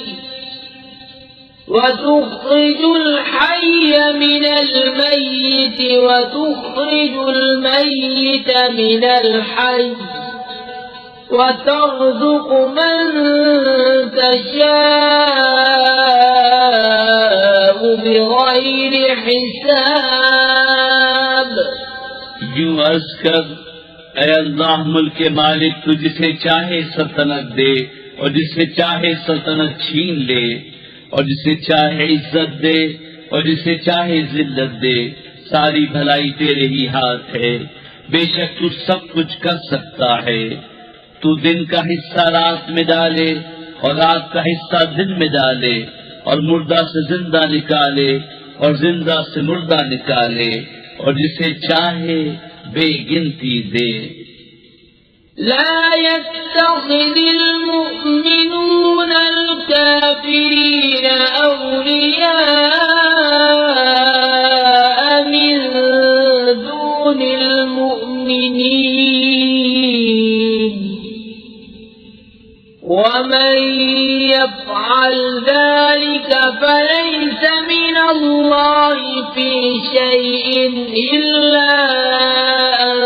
وتخرج الحي من الميت وتخرج الميت من الحي وترزق من تشاء بغير حساب। यूं अर्ज कर, ऐ अल्लाह मुल्क के मालिक, तू जिसे चाहे सल्तनत दे और जिसे चाहे सल्तनत छीन ले, और जिसे चाहे इज्जत दे और जिसे चाहे जिल्लत दे। सारी भलाई तेरे ही हाथ है, बेशक तू सब कुछ कर सकता है। तू दिन का हिस्सा रात में डाले और रात का हिस्सा दिन में डाले, और मुर्दा से जिंदा निकाले और जिंदा से मुर्दा निकाले, और जिसे चाहे बेगिनती दे। لا يتخذ المؤمنون الكافرين أولياء من دون المؤمنين ومن يفعل ذلك فليس من الله في شيء إلا أن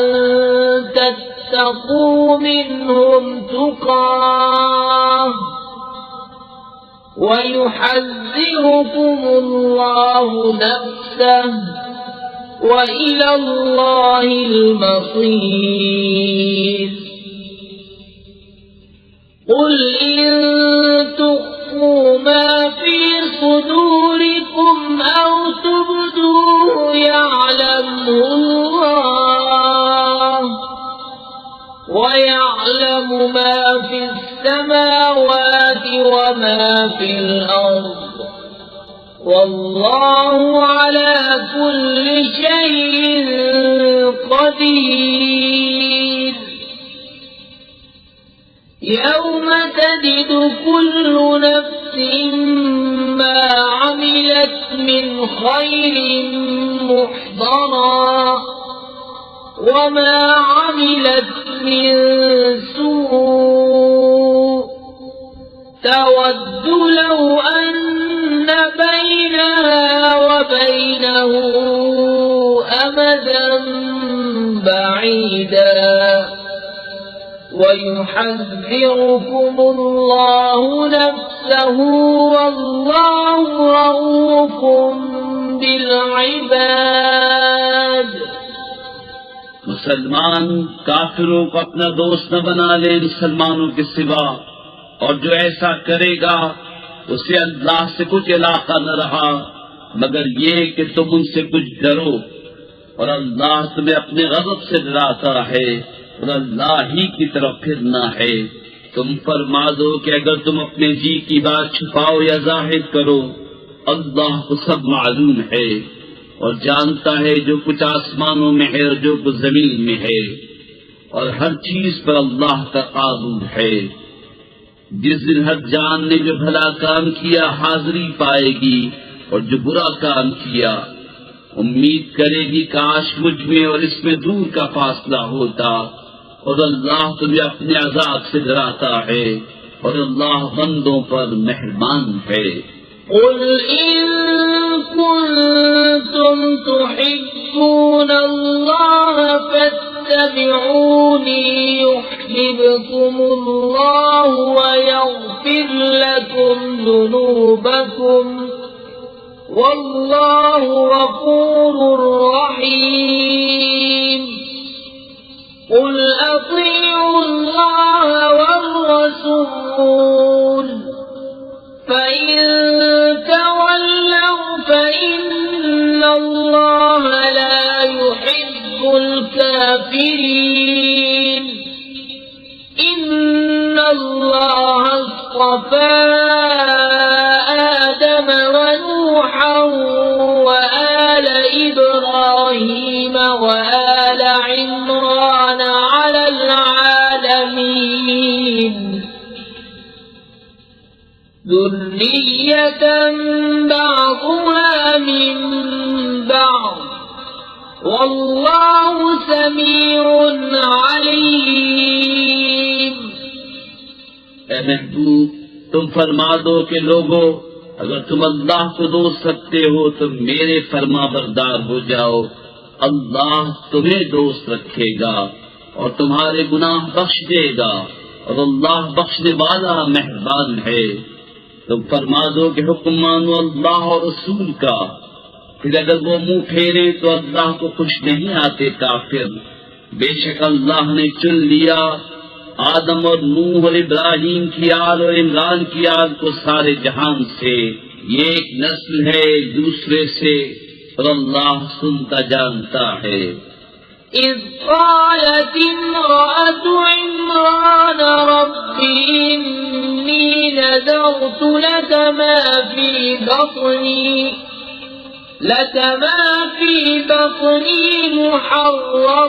تتقوا منهم تقاه ويحذركم الله نفسه وإلى الله المصير. قل إن تخفوا ما في صدوركم أو تبدوه يعلمه الله ويعلم ما في السماوات وما في الأرض والله على كل شيء قدير. يوم تجد كل نفس ما عملت من خير محضرا وما عملت من سوء تود لو أن بينها وبينه أمدا بعيدا ويحذركم الله نفسه والله رؤوف بالعباد. मुसलमान काफिरों को अपना दोस्त न बना ले मुसलमानों के सिवा, और जो ऐसा करेगा उसे अल्लाह से कुछ इलाका न रहा मगर ये कि तुम उनसे कुछ डरो, और अल्लाह तुम्हें अपने गज़ब से डराता है और अल्लाह ही की तरफ फिरना है। तुम फरमा दो कि अगर तुम अपने जी की बात छुपाओ या जाहिर करो, अल्लाह को सब मालूम है और जानता है जो कुछ आसमानों में है और जो कुछ जमीन में है, और हर चीज पर अल्लाह का काबू है। जिस दिन हर जान ने जो भला काम किया हाजिरी पाएगी और जो बुरा काम किया उम्मीद करेगी काश मुझ में और इसमें दूर का फासला होता, और अल्लाह तुम्हें अपने अज़ाब से डराता है और अल्लाह बंदों पर मेहरबान है। قل إن كنتم تحبون الله فاتبعوني يحببكم الله ويغفر لكم ذنوبكم والله غفور رحيم قل أطيعوا الله والرسول فإن تولوا فإن الله لا يحب الكافرين إن الله اصطفى آدم ونوحا وآل إبراهيم وآل عمران على العالمين ذرية بعضها من بعض والله سميع عليم ए महबूब, तुम फरमा दो कि लोगों, अगर तुम अल्लाह को दोस्त रखते हो तो मेरे फरमा बरदार हो जाओ। अल्लाह तुम्हें दोस्त रखेगा और तुम्हारे गुनाह बख्श देगा और अल्लाह बख्शने वाला मेहरबान है। तुम फरमा दो कि हुक्म मानो अल्लाह और रसूल का, फिर अगर वो मुंह फेरे तो अल्लाह को खुश नहीं आते काफिर। बेशक अल्लाह ने चुन लिया आदम और नूह और इब्राहिम की आल और इमरान की आल को सारे जहान से। ये एक नस्ल है एक दूसरे से और अल्लाह सुनता जानता है। إذ قالت امرأة عمران رب إني نذرت لك ما في بطني محررا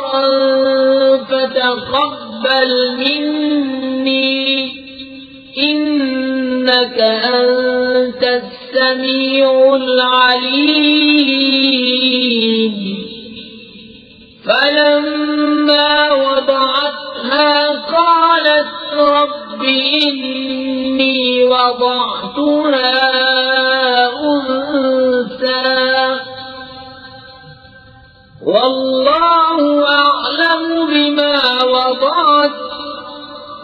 فتقبل مني إنك أنت السميع العليم فلما وضعتها قالت رب إني وضعتها أنثى والله أعلم بما وضعت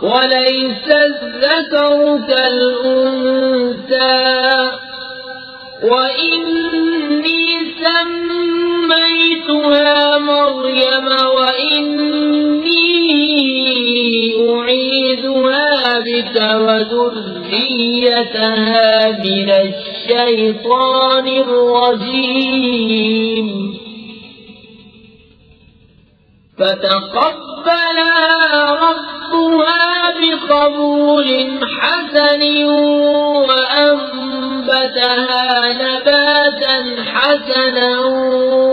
وليس الذكر كالأنثى وإني سميتها مريم وإني أعيذها بك وذريتها من الشيطان الرجيم فتقبلها ربها بقبول حسن وأنبتها نباتا حسنا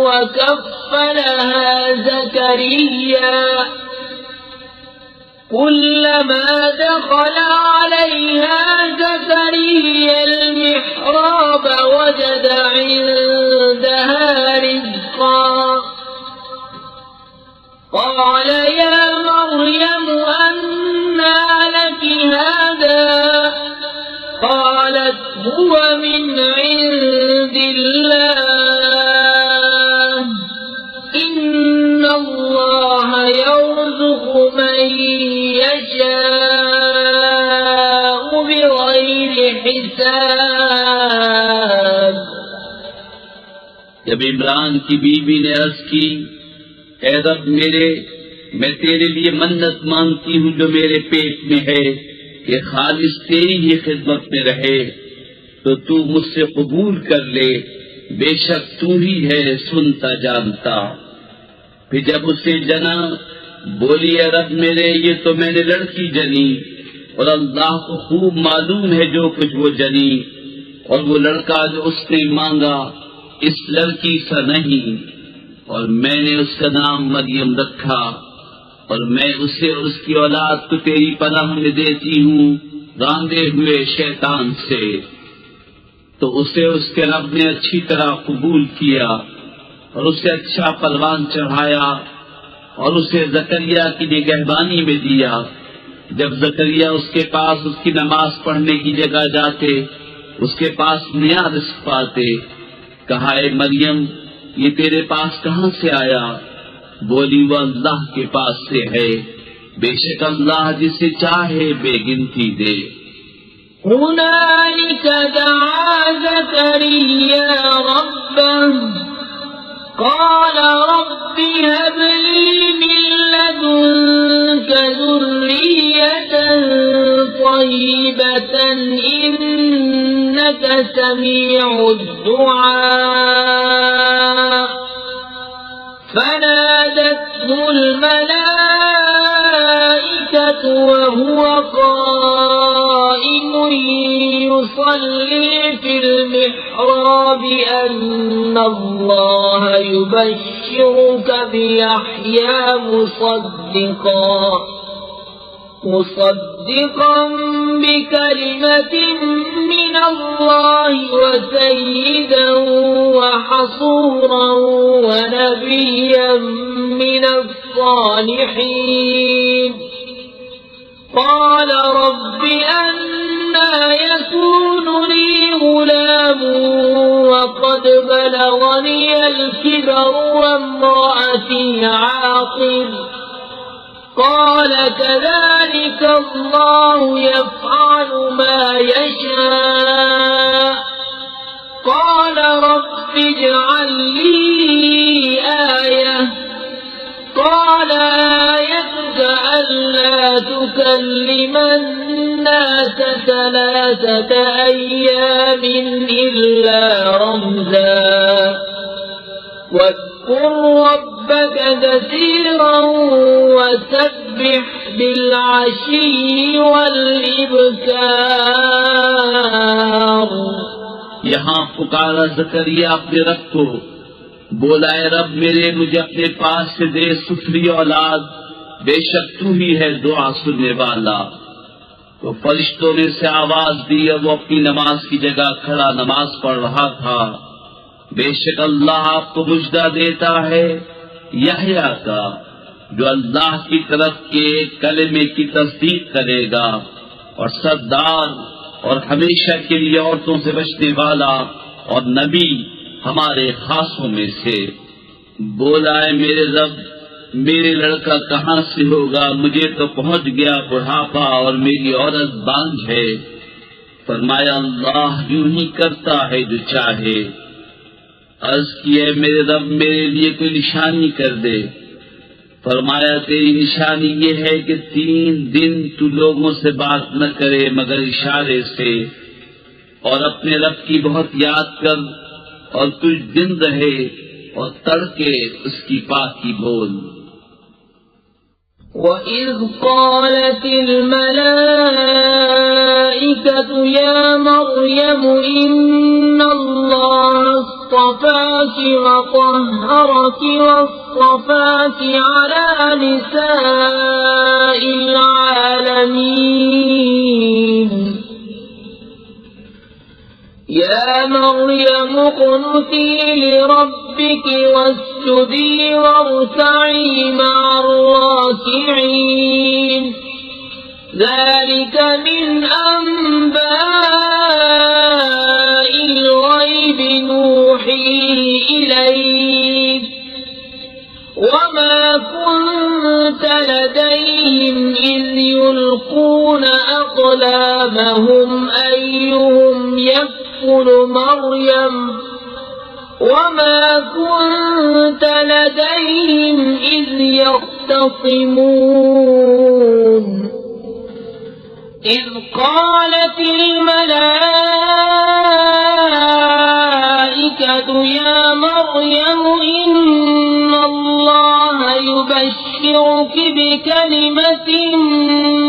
وكفلها زكريا كلما دخل عليها زكريا المحراب وجد عندها رزقا قال يا مريم أنى لك هذا قالت هو من عند الله إن الله يرزق من يشاء بغير حساب जब इमरान की बीवी ने अर्ज की, ऐ रब मेरे, मैं तेरे लिए मन्नत मांगती हूँ जो मेरे पेट में है कि खालिस तेरी ही खिदमत में रहे, तो तू मुझसे कबूल कर ले, बेशक तू ही है सुनता जानता। फिर जब उसे जना बोली, ऐ रब मेरे, ये तो मैंने लड़की जनी और अल्लाह को खूब मालूम है जो कुछ वो जनी, और वो लड़का जो उसने मांगा इस लड़की सा नहीं, और मैंने उसका नाम मरियम रखा, और मैं उसे और उसकी औलाद को तेरी पनाह में देती हूँ रांधे हुए शैतान से। तो उसे उसके रब ने अच्छी तरह कबूल किया और उसे अच्छा परवान चढ़ाया और उसे जकरिया की निगहबानी में दिया। जब जकरिया उसके पास उसकी नमाज पढ़ने की जगह जाते, उसके पास नया रिस्क पाते, कहा, ए मरियम, ये तेरे पास कहाँ से आया? बोली वह अल्लाह के पास से है, बेशक अल्लाह जिसे चाहे बेगिनती दे। هنالك دعا زكريا ربه قال رب هب لي من لدنك ذرية طيبة إنك سميع الدعاء فنادته الملائكة وهو قائم يصلي في المحراب أن الله يبشرك بيحيى مصدقا بكلمة من الله وسيدا وحصورا ونبيا من الصالحين قال رب أنى يكون لي غلام وقد بلغني الكبر وامرأتي عاقر قال كذلك الله يفعل ما يشاء قال رب اجعل لي آية قال آيتك ألا تكلم الناس 3 أيام إلا رمزا واذكر ربك كثيرا وسبح بالعشي والإبكار। यहाँ पुकारा जकरिया अपने रब को, बोला है रब मेरे मुझे अपने पास से दे सुथरी औलाद, बेशक तू ही है दुआ सुनने वाला। तो फरिश्तों ने से आवाज दी और वो अपनी नमाज की जगह खड़ा नमाज पढ़ रहा था। बेशक अल्लाह आपको मुजदा देता है यहया का, जो अल्लाह की तरफ के कलमे की तस्दीक करेगा और सरदार और हमेशा के लिए औरतों से बचने वाला और नबी हमारे खासों में से। बोला है मेरे रब मेरे लड़का कहाँ से होगा, मुझे तो पहुंच गया बुढ़ापा और मेरी औरत बांझ है। फरमाया अल्लाह यूं ही करता है जो चाहे। अर्ज किए मेरे रब मेरे लिए कोई निशानी कर दे। फरमाया तेरी निशानी ये है कि 3 दिन तू लोगों से बात न करे मगर इशारे से, और अपने रब की बहुत याद कर और तुझ दिन रहे और तड़के उसकी पाकी बोल। وَإِذْ قَالَتِ الْمَلَائِكَةُ يَا مَرْيَمُ إِنَّ اللَّهَ اصْطَفَاكِ وَطَهَّرَكِ وَاصْطَفَاكِ عَلَى نِسَاءِ الْعَالَمِينَ يَا مَرْيَمُ اقْنُتِي لِرَبِّكِ وَاسْجُدِي وَارْكَعِي مَعَ الرَّاكِعِينَ ذَلِكَ مِنْ أَنْبَاءِ الْغَيْبِ نُوحِيهِ إِلَيْكَ وَمَا كُنْتَ لَدَيْهِمْ إِذْ يُلْقُونَ أَقْلَامَهُمْ أَيُّهُمْ يكفل مريم وما كنت لديهم إذ يختصمون إذ قالت الملائكة يا مريم إن الله يبشرك بكلمة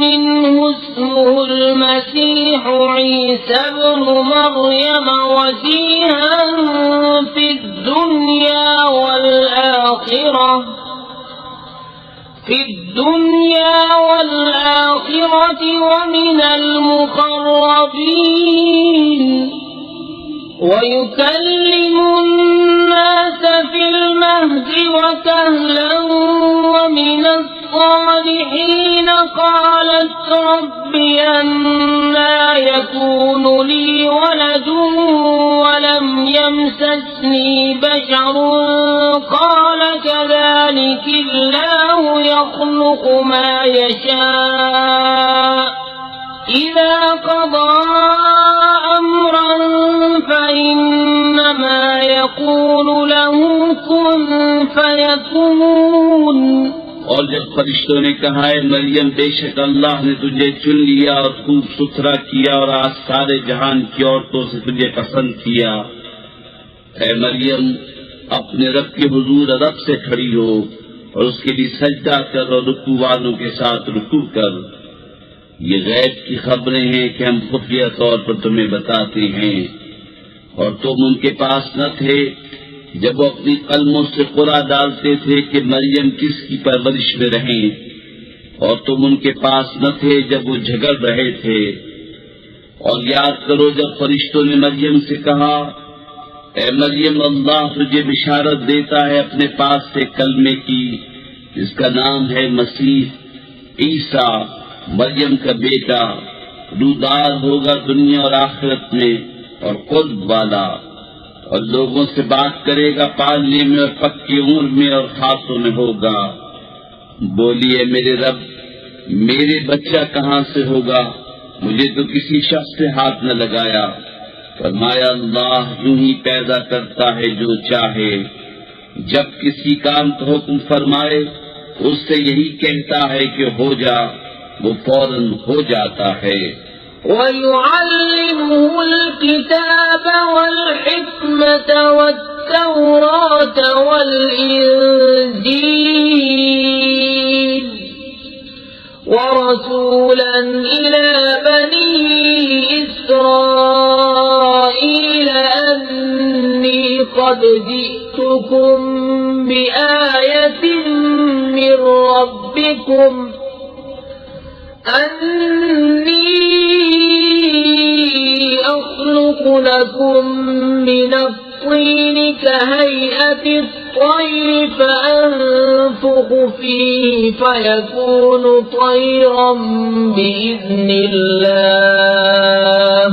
منه اسمه المسيح عيسى ابن مريم وجيها في الدنيا والآخرة ومن المقربين ويكلم الناس في المهد وكهلا ومن الصالحين قالت رب أنى يكون لي ولد ولم يمسسني بشر قال كذلك الله يخلق ما يشاء إذا قضى أمرا فإنما يقول له كن فيكون। और जब फरिश्तों ने कहा है मरियम बेशक अल्लाह ने तुझे चुन लिया और खूब सुथरा किया और आज सारे जहान की औरतों से तुझे पसंद किया, ऐ मरियम अपने रब के हुजूर अदब से खड़ी हो और उसके लिए सजदा कर और रुकू वालों के साथ रुकू कर। ये गैब की खबरें हैं कि हम खुफिया तौर पर तुम्हें बताते हैं। और तुम उनके पास न थे जब वो अपनी कलमों से कुरा डालते थे कि मरियम किसकी परवरिश में रहें, और तुम उनके पास न थे जब वो झगड़ रहे थे। और याद करो जब फरिश्तों ने मरियम से कहा, ऐ मरियम अल्लाह तुझे बिशारत देता है अपने पास से कलमे की जिसका नाम है मसीह ईसा, मरियम का बेटा, रूदार होगा दुनिया और आखिरत में और कुर्ब वाला, और लोगों से बात करेगा पालने में और पक्की उम्र में और खासों में होगा। बोलिए मेरे रब मेरे बच्चा कहाँ से होगा, मुझे तो किसी शख्स से हाथ न लगाया। फरमाया अल्लाह यूं ही पैदा करता है जो चाहे, जब किसी काम का हुक्म फरमाए उससे यही कहता है कि हो जा, वो फौरन हो जाता है। وَيُعَلِّمُهُ الْكِتَابَ وَالْحِكْمَةَ وَالتَّوْرَاةَ وَالْإِنْجِيلَ وَرَسُولًا إِلَى بَنِي إِسْرَائِيلَ أَنِّي قَدْ جِئْتُكُمْ بِآيَةٍ مِّن رَّبِّكُمْ أني أخلق لكم من الطين كهيئة الطير فأنفخ فيه فيكون طيرا بإذن الله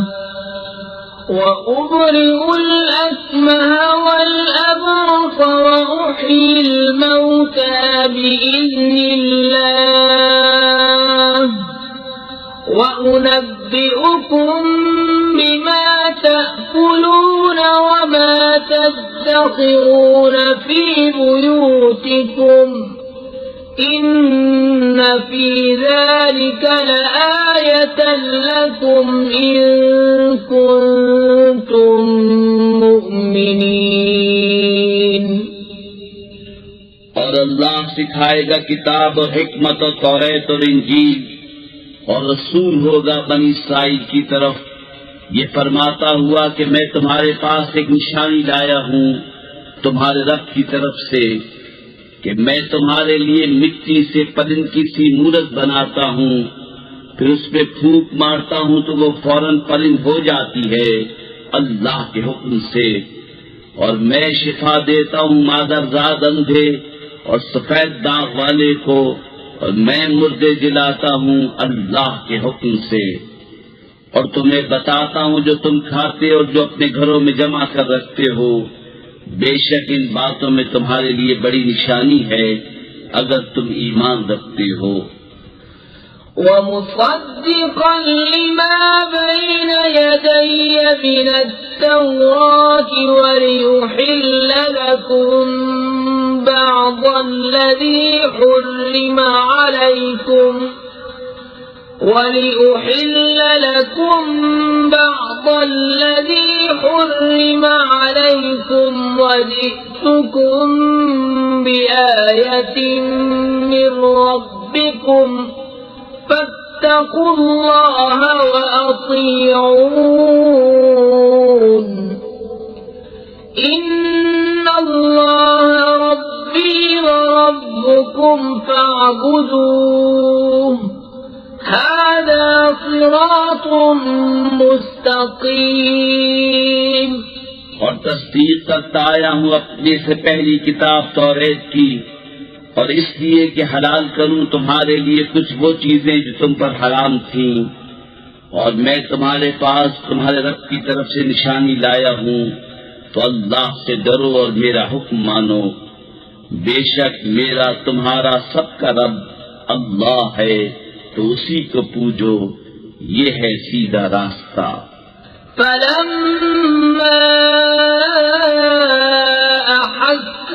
وأبرئ الأكمه والأبرص وأحيي الموتى بإذن الله وأنبئكم بما تأكلون وما تدخرون في بيوتكم إن في ذلك لآية لكم إن كنتم مؤمنين। और अल्लाह सिखाएगा किताब और हिकमत और तौरात और इंजील, और रसूल होगा बनी इस्राइल की तरफ ये फरमाता हुआ कि मैं तुम्हारे पास एक निशानी लाया हूँ तुम्हारे रब की तरफ से कि मैं तुम्हारे लिए मिट्टी से परिंद की सी मूरत बनाता हूँ, फिर उसमें फूंक मारता हूँ तो वो फौरन परिंद हो जाती है अल्लाह के हुक्म से। और मैं शिफा देता हूँ मादरजाद अंधे और सफेद दाग वाले को, और मैं मुर्दे जिलाता हूँ अल्लाह के हुक्म से। और तुम्हें बताता हूँ जो तुम खाते और जो अपने घरों में जमा कर रखते हो, बेशक इन बातों में तुम्हारे लिए बड़ी निशानी है अगर तुम ईमान रखते हो। ومصدقا لما بين يدي من التوراة وليحل لكم بعض الذي حرم عليكم وجئتكم بآية من ربكم فاتقوا الله وأطيعون إن الله ربي وربكم فاعبدوه هذا صراط مستقيم। और तस्दीक करता आया हूँ अपने से पहली किताब तौरेत की और इसलिए कि हलाल करूं तुम्हारे लिए कुछ वो चीजें जो तुम पर हराम थीं, और मैं तुम्हारे पास तुम्हारे रब की तरफ से निशानी लाया हूं, तो अल्लाह से डरो और मेरा हुक्म मानो। बेशक मेरा तुम्हारा सबका रब अल्लाह है, तो उसी को पूजो, ये है सीधा रास्ता।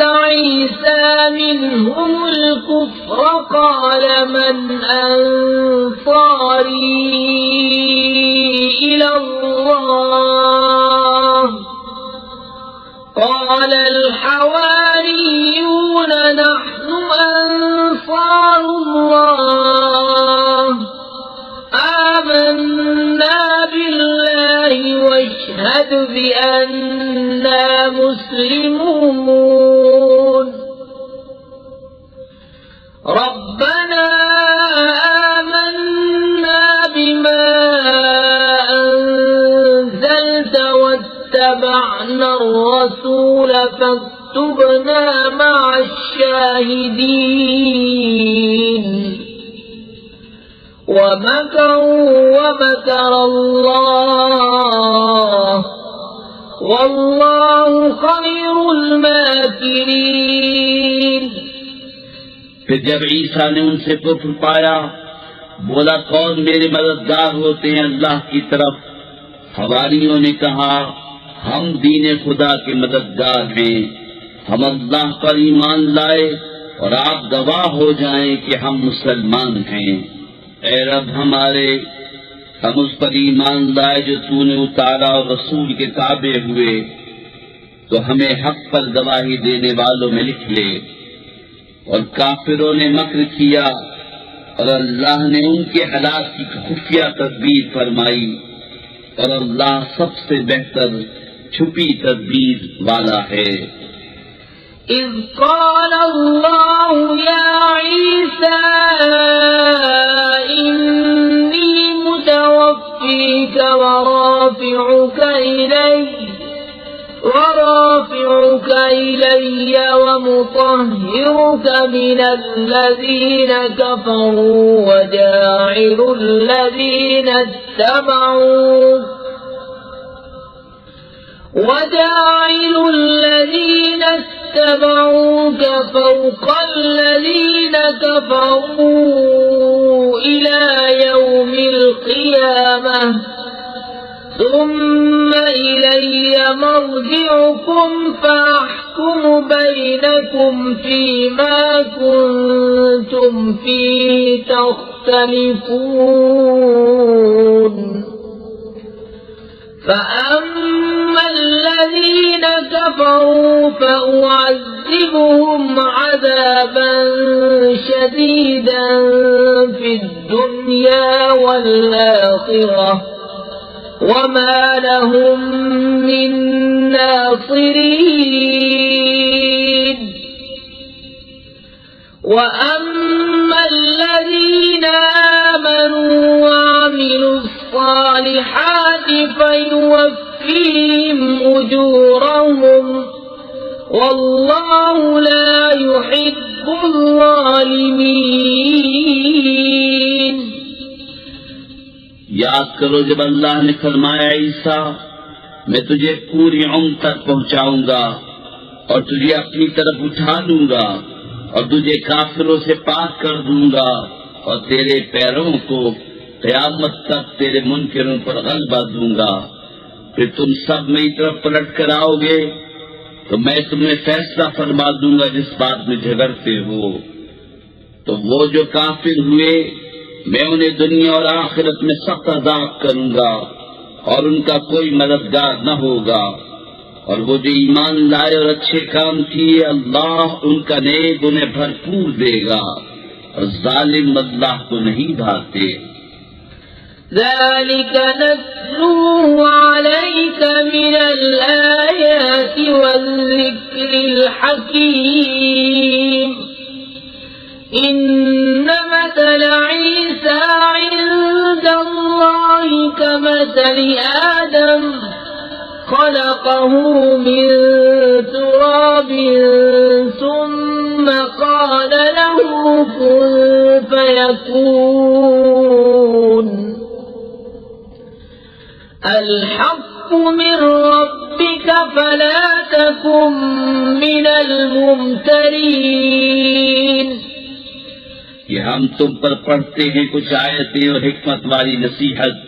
عيسى منهم الكفر قال من أنصاري إلى الله قال الحواريون نحن أنصار الله آمنا بالله واشهد بأننا مسلمون ربنا آمنا بما أنزلت واتبعنا الرسول فاكتبنا مع الشاهدين ومكروا ومكر الله والله خير الماكرين। फिर जब ईसा ने उनसे कुफ्र पाया, बोला कौन मेरे मददगार होते हैं अल्लाह की तरफ। हवारियों ने कहा हम दीन खुदा के मददगार हैं, हम अल्लाह पर ईमान लाए और आप गवाह हो जाएं कि हम मुसलमान हैं। ऐ रब हमारे, हम उस पर ईमान लाए जो तूने उतारा और रसूल के ताबे हुए, तो हमें हक पर गवाही देने वालों में लिख ले। और काफिरों ने मक्र किया और अल्लाह ने उनके हलाक की खुफिया तदबीर फरमाई, और अल्लाह सबसे बेहतर छुपी तदबीर वाला है। إذ قال الله يا عيسى إني متوفيك ورافعك إلي ومطهرك من الذين كفروا وجاعل الذين اتبعوك فوق الذين كفروا إلى يوم القيامة ثم إلي مرجعكم فأحكم بينكم فيما كنتم فيه تختلفون فأما الذين كفروا فأعذبهم عذابا شديدا في الدنيا والآخرة وما لهم من ناصرين وأما الذين آمنوا وعملوا الصالحات فيوفيهم أجورهم والله لا يحب الظالمين। याद करो जब अल्लाह ने फरमाया ईसा मैं तुझे पूरी उम्र तक पहुंचाऊंगा और तुझे अपनी तरफ उठा लूंगा और तुझे काफिरों से पाक कर दूंगा और तेरे पैरों को क़यामत तक तेरे मुनकिरों पर गलबा दूंगा। फिर तुम सब मेरी तरफ पलट कर आओगे तो मैं तुम्हें फैसला फरमा दूंगा जिस बात में झगड़ते हो। तो वो जो काफिर हुए मैं उन्हें दुनिया और आखिरत में सख्त अज़ाब करूंगा और उनका कोई मददगार न होगा। और वो जो ईमान लाए और अच्छे काम किए अल्लाह उनका नेक उन्हें भरपूर देगा और जालिम अल्लाह को नहीं भाते। ذلك نتلوه عليك من الآيات والذكر الحكيم إن مثل عيسى عند الله كمثل آدم خلقه من تراب ثم قال له كن فيكون الحق من ربك فلا تكن من الممترين. कि हम तुम पर पढ़ते हैं कुछ आयतें और हिकमत वाली नसीहत।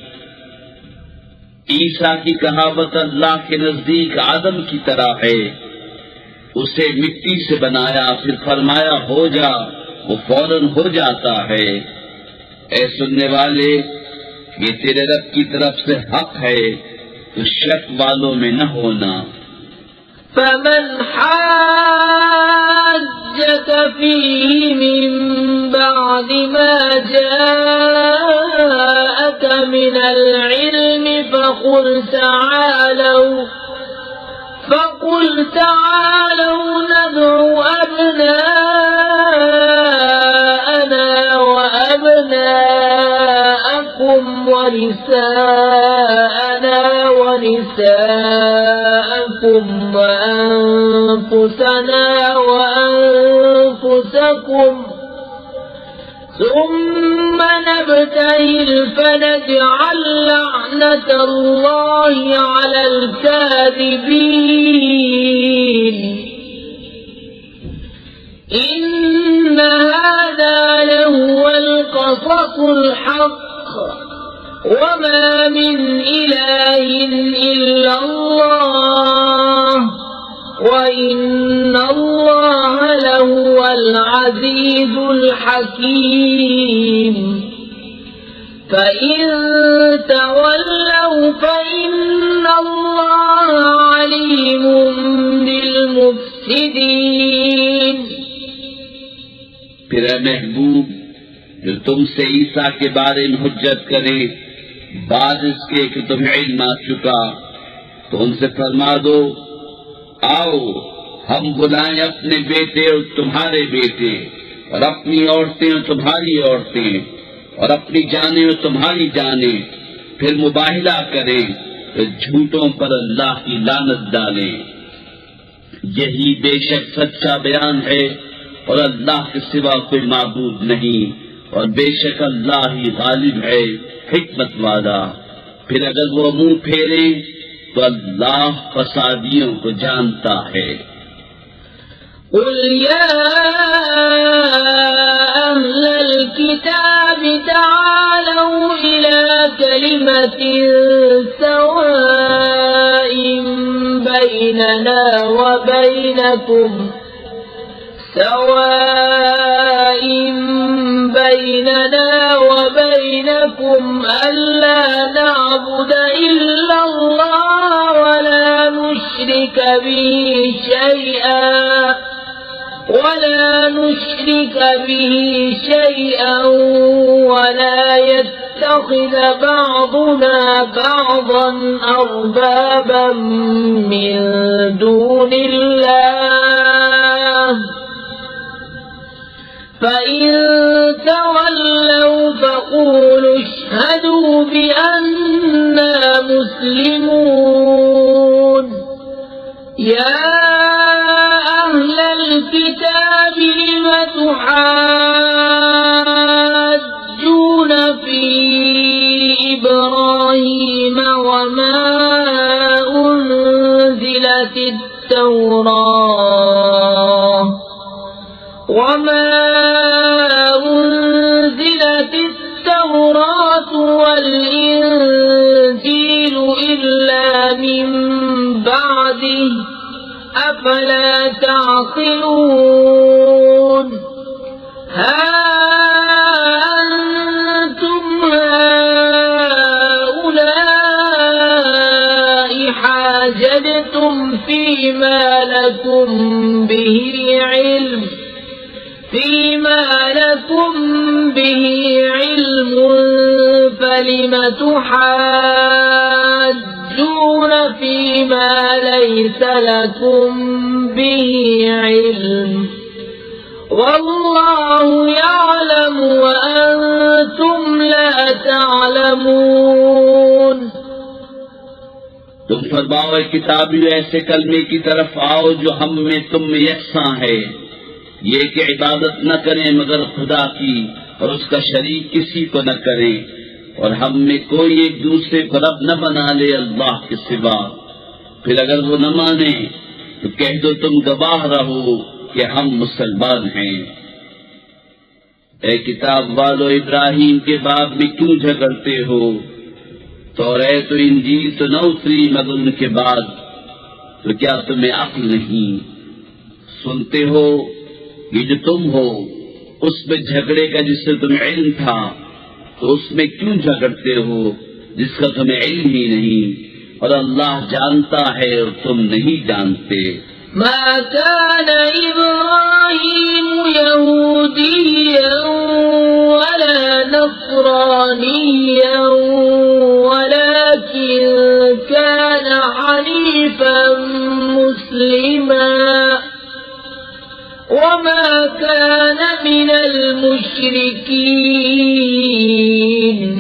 ईसा की कहावत अल्लाह के नजदीक आदम की तरह है। उसे मिट्टी से बनाया, फिर फरमाया हो जा, वो फौरन हो जाता है। ऐ सुनने वाले, ये तेरे रब की तरफ से हक है, तो शक वालों में न होना। فمن حاجك فيه من بعد ما جاءك من العلم فقل تعالوا ندع أبناءنا وأبناءكم ونساءنا ونساءكم وأنفسنا وأنفسكم ثم نبتهل فنجعل لعنة الله على الكاذبين. إن هذا لهو القصص الحق وما من إله إلا الله وإن الله لهو العزيز الحكيم. فإن تولوا فإن الله عليم بالمفسدين. फिर महबूब, जो तुमसे ईसा के बारे में हुज्जत करे बाद इसके कि तुम्हें इल्म आ चुका, तो उनसे फरमा दो आओ हम बुलाएं अपने बेटे और तुम्हारे बेटे, और अपनी औरतें और तुम्हारी औरतें, और अपनी जानें और तुम्हारी जानें, फिर मुबाहिला करें तो झूठों पर अल्लाह की लानत डालें। यही बेशक सच्चा बयान है और अल्लाह के सिवा कोई माबूद नहीं, और बेशक अल्लाह ही गालिब है, हिकमत वाला। फिर अगर वो मुंह फेरे तो अल्लाह फसादियों को जानता है। قل يا أهل الكتاب تعالوا إلى كلمة سواء بيننا وبينكم ألا نعبد إلا الله ولا نشرك به شيئا ولا يتخذ بعضنا بعضا أربابا من دون الله. فإن تولوا فقولوا اشهدوا بأننا مسلمون. يا أهل الكتاب لم تحاجون في إبراهيم وما أنزلت التوراة والإنجيل إلا من بعده أفلا تعقلون. ها أنتم هؤلاء حاججتم فيما لكم به علم فلم تحاجون فيما ليس لكم به علم والله يعلم وأنتم لا تعلمون. तुम फरमाओ किताबियों ऐसे कलमे की तरफ आओ जो हम में तुम में यकसां है, ये कि इबादत न करें मगर खुदा की और उसका शरीक किसी को न करें, और हम में कोई एक दूसरे को रब न बना ले अल्लाह के सिवा। फिर अगर वो न माने तो कह दो तुम गवाह रहो कि हम मुसलमान हैं। ए किताब वालो, इब्राहिम के बाप में क्यों झगड़ते हो? तौरात तो इंजील तो न उतरी मगर उनके बाद, तो क्या तुम्हें अक्ल नहीं? सुनते हो ये जो तुम हो उसमें झगड़े का जिससे तुम्हें इल्म था, तो उसमें क्यों झगड़ते हो जिसका तुम्हें इल्म ही नहीं? और अल्लाह जानता है और तुम नहीं जानते। ما كان إبراهيم يهوديا ولا نصرانيا ولكن كان حنيفا مسلما وما كان من المشركين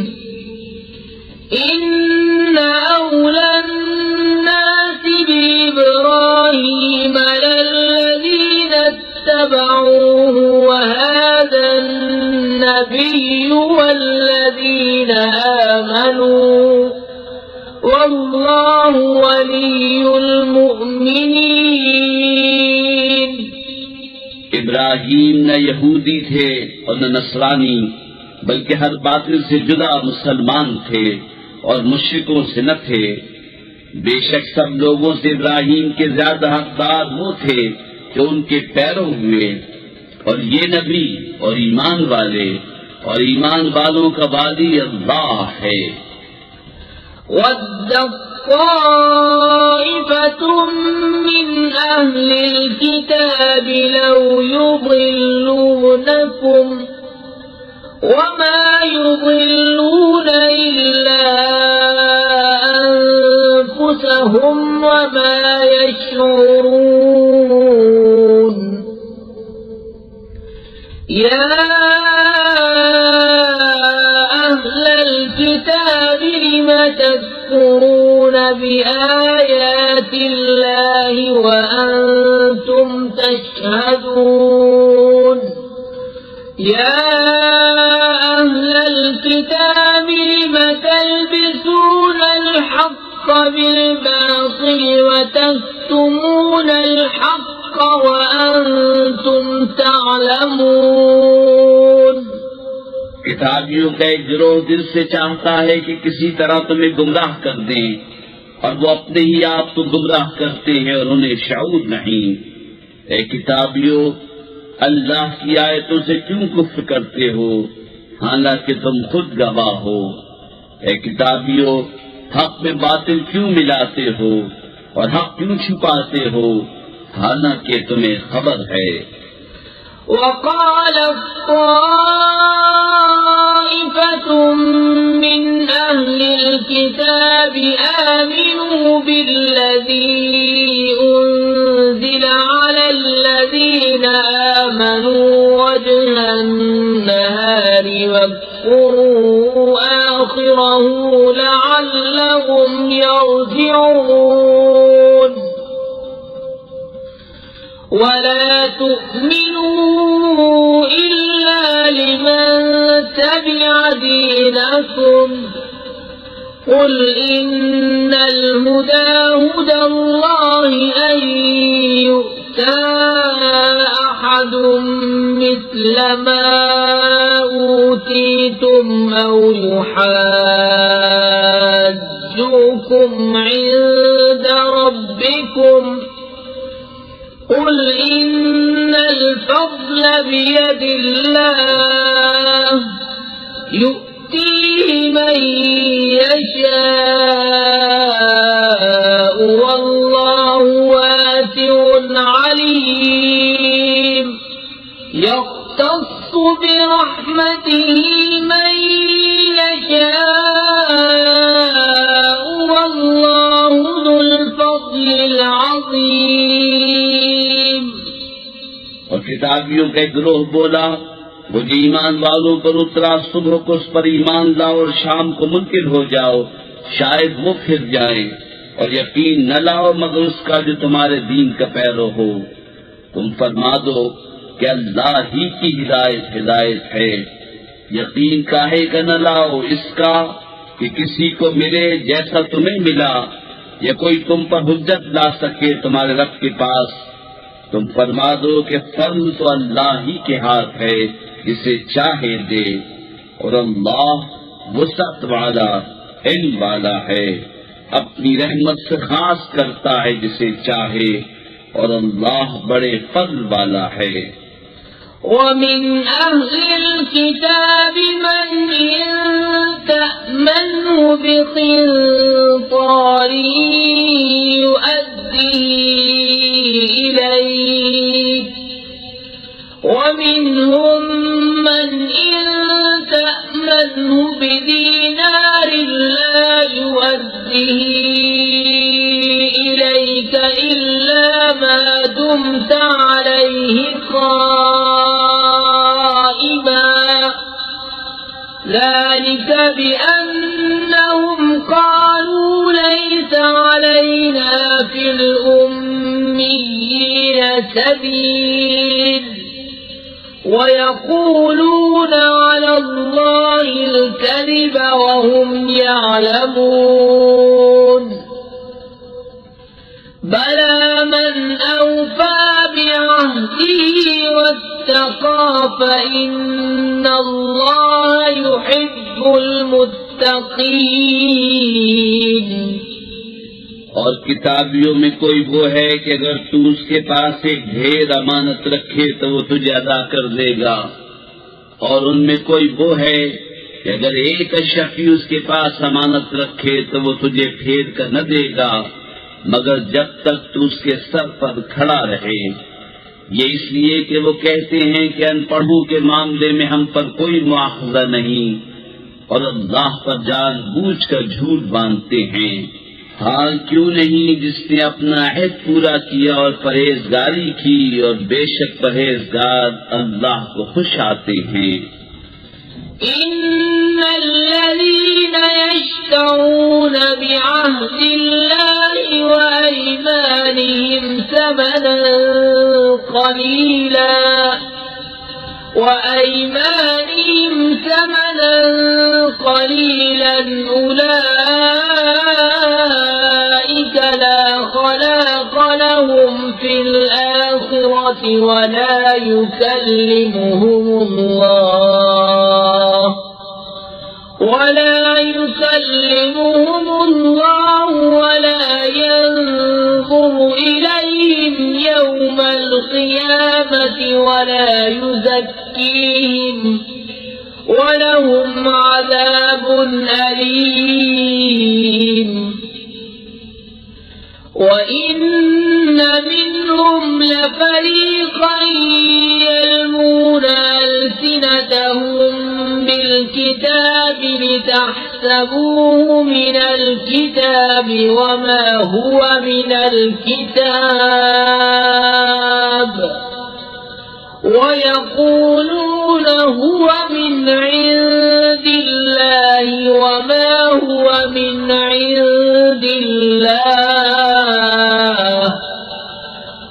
إن أولى الناس بإبراهيم للذين اتبعوه وهذا النبي والذين آمنوا والله ولي المؤمنين। इब्राहीम न यहूदी थे और न नसरानी, बल्कि हर बातिल से जुदा मुसलमान थे और मुश्रिकों से न थे। बेशक सब लोगों से इब्राहीम के ज्यादा हकदार वो थे जो उनके पैरों हुए, और ये नबी और ईमान वाले, और ईमान वालों का वाली अल्लाह है। طائفة من أهل الكتاب لو يضلونكم وما يضلون إلا أنفسهم وما يشعرون يا أهل الكتاب لم تكفرون بآيات الله وأنتم تشهدون يا أهل الكتاب لم تلبسون الحق بالباطل وتكتمون الحق وأنتم تعلمون। किताबियों का एक गिरोह दिल से चाहता है कि किसी तरह तुम्हें गुमराह कर दें, और वो अपने ही आप को गुमराह करते हैं और उन्हें शऊर नहीं। ए किताबियों, अल्लाह की आयतों से क्यों कुफ्र करते हो हालांकि तुम खुद गवाह हो? ए किताबियों, हक में बातिल क्यों मिलाते हो और हक क्यों छुपाते हो हालांकि तुम्हें खबर है। وقال طائفة من أهل الكتاب آمنوا بالذي أنزل على الذين آمنوا وجه النهار واكفروا آخره لعلهم يرجعون ولا تؤمنوا إلا لمن تبع دينكم قل إن الهدى هدى الله أن يؤتى أحد مثل ما أوتيتم أو يحاجوكم عند ربكم قل إن الفضل بيد الله يؤتيه من يشاء والله واسع عليم يختص برحمته من يشاء والله ذو الفضل العظيم। और किताबियों का गिरोह बोला, वो जो ईमान वालों पर उतरा सुबह को उस पर ईमान लाओ और शाम को मुनकिर हो जाओ, शायद वो फिर जाए, और यकीन न लाओ मगर उसका जो तुम्हारे दीन का पैरो हो। तुम फरमा दो, कि अल्लाह ही की हिदायत है। यकीन काहे का न लाओ इसका कि किसी को मिले जैसा तुम्हें मिला, या कोई तुम पर हुज्जत ला सके तुम्हारे रब के पास। तुम फरमा दो कि फर्ज तो अल्लाह ही के हाथ है, जिसे चाहे दे, और अल्लाह वसअत वाला, इल्म वाला है, अपनी रहमत से खास करता है जिसे चाहे, और अल्लाह बड़े फज़ल वाला है। ومن أهل الكتاب من إن تأمنه بقنطار يؤديه إليك، ومنهم من إن تأمنه بدينار لا يؤديه إليك إلا ما دمت عليه قائما، ذلك بأنهم قالوا ليس علينا في الأميين سبيل، ويقولون على الله الكذب وهم يعلمون، بلى من أوفى بعهده واتقى فإن الله يحب المتقين। और किताबियों में कोई वो है कि अगर तू उसके पास एक ढेर अमानत रखे तो वो तुझे अदा कर देगा, और उनमें कोई वो है कि अगर एक अशफी उसके पास अमानत रखे तो वो तुझे फेर कर न देगा मगर जब तक तू उसके सर पर खड़ा रहे। ये इसलिए कि वो कहते हैं कि अनपढ़ों के मामले में हम पर कोई मुआखजा नहीं, और अल्लाह पर जानबूझकर झूठ बांधते हैं। हाँ क्यों नहीं, जिसने अपना अहद पूरा किया और परहेजगारी की, और बेशक परहेजगार अल्लाह को खुश आते हैं। इन्नल्लज़ीन यश्तरून बिअहदिल्लाहि व अयमानिहिम समनन क़लीला उलाइक ला खलाक़ लहुम फिल आखिरति वला युकल्लिमुहुम अल्लाह वला यंज़ुरु इलैहिम यौमल क़ियामति वला युज़क्कीहिम वलहुम अज़ाबुन अलीम। وَإِنَّ مِنْهُمْ لَفَرِيقًا يَلْوُونَ أَلْسِنَتَهُم بِالْكِتَابِ لِتَحْسَبُوهُ مِنَ الْكِتَابِ وَمَا هُوَ مِنَ الْكِتَابِ وَيَقُولُونَ هُوَ مِنْ عِندِ اللَّهِ وَمَا هُوَ مِنْ عِندِ اللَّهِ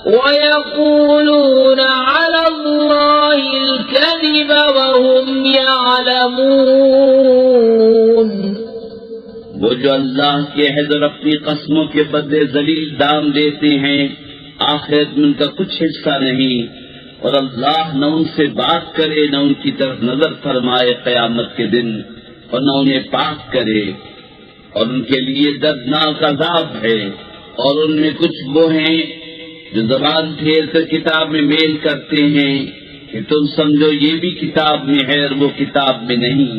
وَيَقُولُونَ عَلَى اللَّهِ الْكَذِبَ وَهُمْ يَعْلَمُونَ। वो जो अल्लाह के अहद और अपनी कसमों के बदले जलील दाम देते हैं, आखिरत में उनका कुछ हिस्सा नहीं, और अल्लाह न उनसे बात करे न उनकी तरफ नजर फरमाए क़यामत के दिन, और न उन्हें पाक करे, और उनके लिए दर्दनाक अज़ाब है। और उनमें कुछ वो हैं जो ज़बान फेर कर किताब में मेल करते हैं कि तुम समझो ये भी किताब में है और वो किताब में नहीं,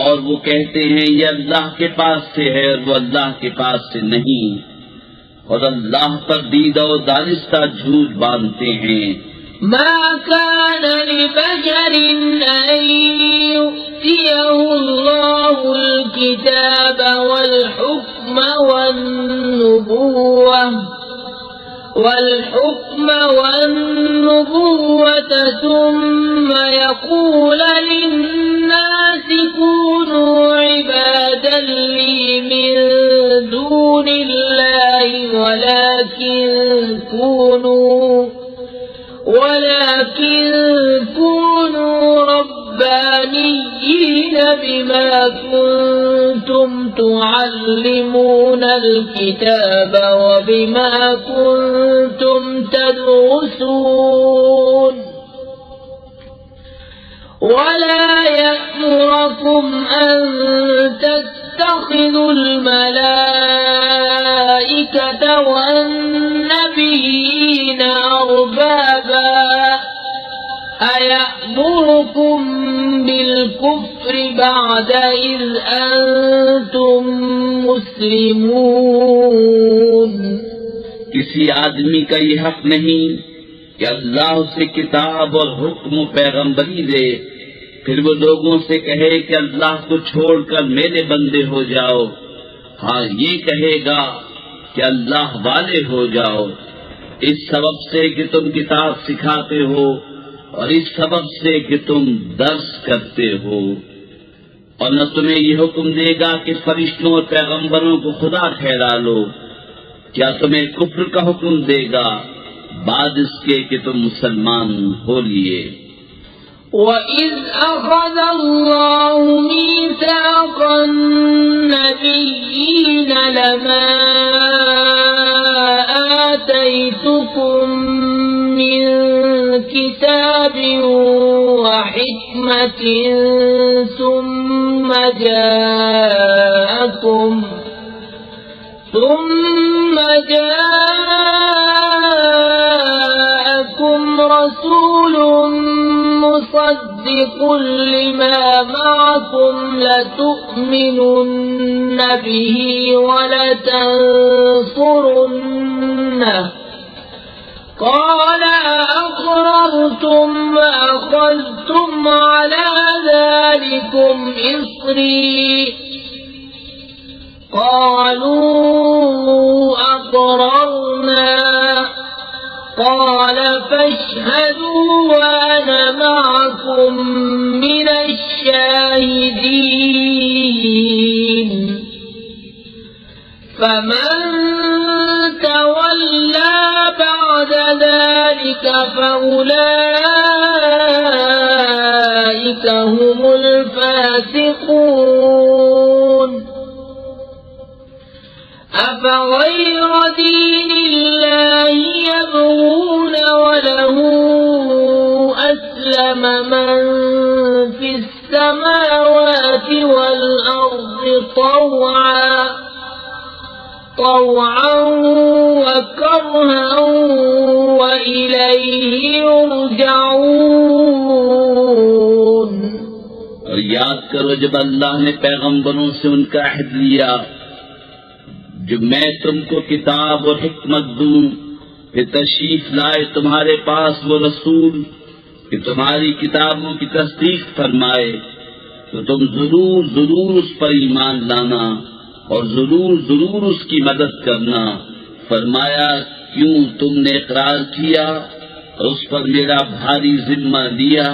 और वो कहते हैं ये अल्लाह के पास से है और वो अल्लाह के पास से नहीं, और अल्लाह पर दीदा और दानिस्ता झूठ बांधते हैं। ما كان لبشر أن يؤتيه الله الكتاب والحكم والنبوة ثم يقول للناس كونوا عبادا لي من دون الله ولكن ربانيين بما كنتم تعلمون الكتاب وبما كنتم تدرسون ولا يأمركم أن تتخذوا الملائكة والنبيين أربابا أيأمركم بالكفر بعد إذ أنتم مسلمون। किसी आदमी का ये हक नहीं कि अल्लाह उसे किताब और हुक्म पैगंबरी दे, फिर वो लोगों से कहे कि अल्लाह को छोड़कर मेरे बंदे हो जाओ। हाँ, ये कहेगा कि अल्लाह वाले हो जाओ, इस सबब से कि तुम किताब सिखाते हो और इस सबब से कि तुम दर्स करते हो। और न तुम्हें ये हुक्म देगा कि फरिश्तों और पैगंबरों को खुदा ठहरा लो। क्या तुम्हें कुफ्र का हुक्म देगा बाद इसके कि तुम मुसलमान हो लिए। وَإِذْ أَخَذَ اللَّهُ مِيثَاقَ النَّبِيِّينَ لَمَا آتَيْتُكُم مِّن كِتَابٍ وَحِكْمَةٍ ثُمَّ جاءكم رسول مصدق لما معكم لتؤمنن به ولتنصرنه قال أأقررتم وأخذتم على ذلكم إصري قالوا أقررنا قال فاشهدوا وأنا معكم من الشاهدين فمن تولى بعد ذلك فأولئك هم الفاسقون أفغير دين الله يبغون وله أسلم من في السماوات والأرض طوعا وكرها وإليه يرجعون। और याद करो जब अल्लाह ने पैगंबरों से उनका अहद लिया, जो मैं तुमको किताब और हिकमत दूं, फिर तशरीफ लाए तुम्हारे पास वो रसूल कि तुम्हारी किताबों की तस्दीक फरमाए, तो तुम जरूर जरूर उस पर ईमान लाना और जरूर जरूर उसकी मदद करना। फरमाया, क्यों तुमने इकरार किया और उस पर मेरा भारी जिम्मा लिया।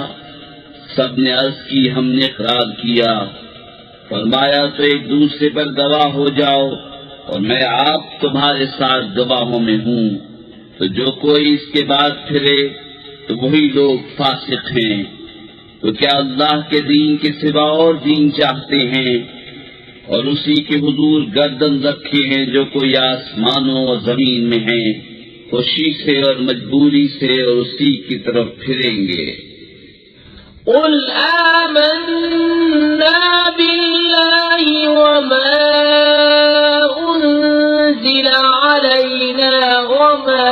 सबने अर्ज की, हमने इकरार किया। फरमाया, तो एक दूसरे पर गवाह हो जाओ और मैं आप तुम्हारे साथ गवाहों में हूँ। तो जो कोई इसके बाद फिरे तो वही लोग फासिक हैं। तो क्या अल्लाह के दीन के सिवा और दीन चाहते हैं और उसी के हुजूर गर्दन रखे हैं जो कोई आसमानों और जमीन में है, खुशी से और मजबूरी से, और उसी की तरफ फिरेंगे। قل آمنا بالله وما أنزل علينا وما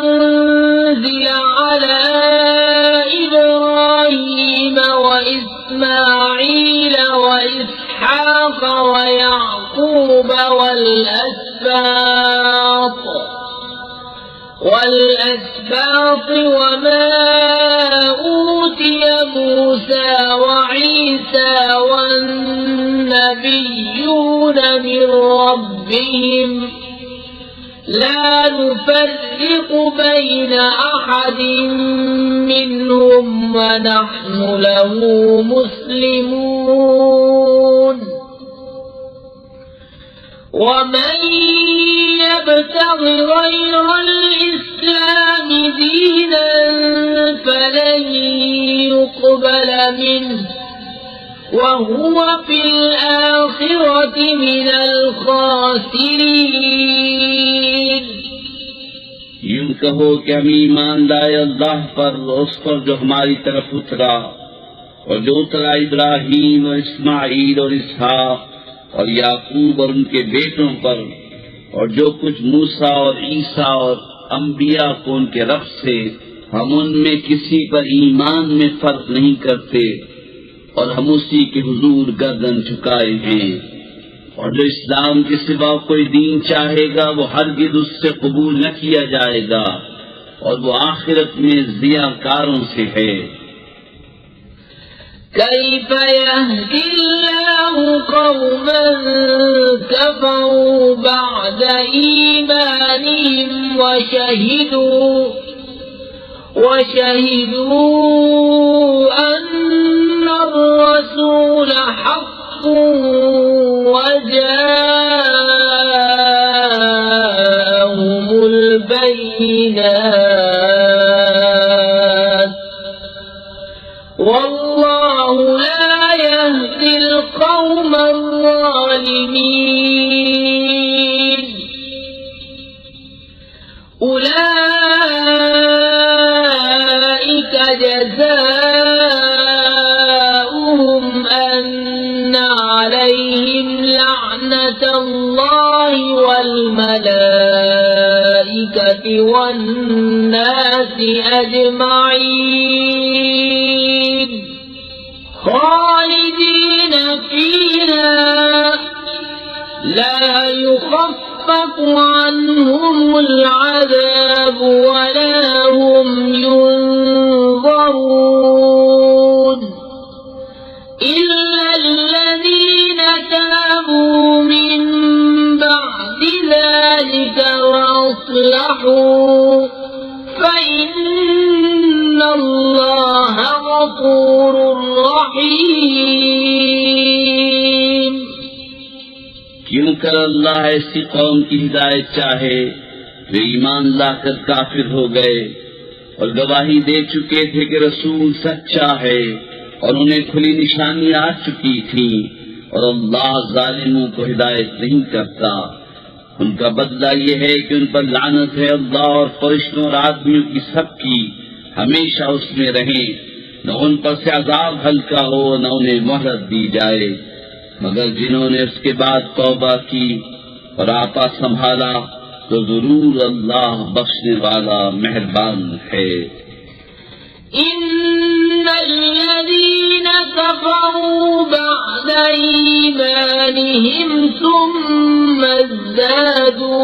أنزل على إبراهيم وإسماعيل وإسحاق ويعقوب والأسباط وما أوتي موسى وعيسى والنبيون من ربهم لا نفرق بين أحد منهم ونحن له مسلمون ومن يبتغ غير الإسلام دينا فلن يقبل منه وهو في الآخرة من الخاسرين. यूं कहो कि हम ईमान लाए अल्लाह पर, उस पर जो हमारी तरफ उतरा और जो उतरा इब्राहीम और इस्माईल और इसहाक और याकूब और उनके बेटों पर, और जो कुछ मूसा और ईसा और अंबिया को उनके रब से, हम उनमें किसी पर ईमान में फर्क नहीं करते और हम उसी के हुजूर गर्दन झुकाए हैं। और जो इस्लाम के सिवा कोई दीन चाहेगा वो हरगिज़ उससे कबूल न किया जाएगा और वो आखिरत में ज़ियाकारों से है। كيف يهدي الله قوما كفروا بعد إيمانهم وشهدوا أن الرسول حق وجاءهم البينات والله لا يهدي القوم الظالمين. أولئك جزاؤهم أن عليهم لعنة الله والملائكة والناس أجمعين خالدين فيها لا يخفف عنهم العذاب ولا هم ينظرون إلا الذين تابوا من بعد ذلك وأصلحوا فإن الله غفور رحيم. क्यों कर अल्लाह ऐसी कौम की हिदायत चाहे जो ईमान लाकर काफिर हो गए और गवाही दे चुके थे कि रसूल सच्चा है और उन्हें खुली निशानी आ चुकी थी, और अल्लाह जालिमों को हिदायत नहीं करता। उनका बदला ये है कि उन पर लानत है अल्लाह और फरिश्तों और आदमियों की सबकी, हमेशा उसमें रहें, न उन पर से अजाब हल्का हो न उन्हें मोहलत दी जाए, मगर जिन्होंने उसके बाद तौबा की और आपा संभाला तो जरूर अल्लाह बख्शने वाला मेहरबान है. इन्नल्लज़ीन कफ़रू बअद ईमानिहिम सुम्मा ज़्दादू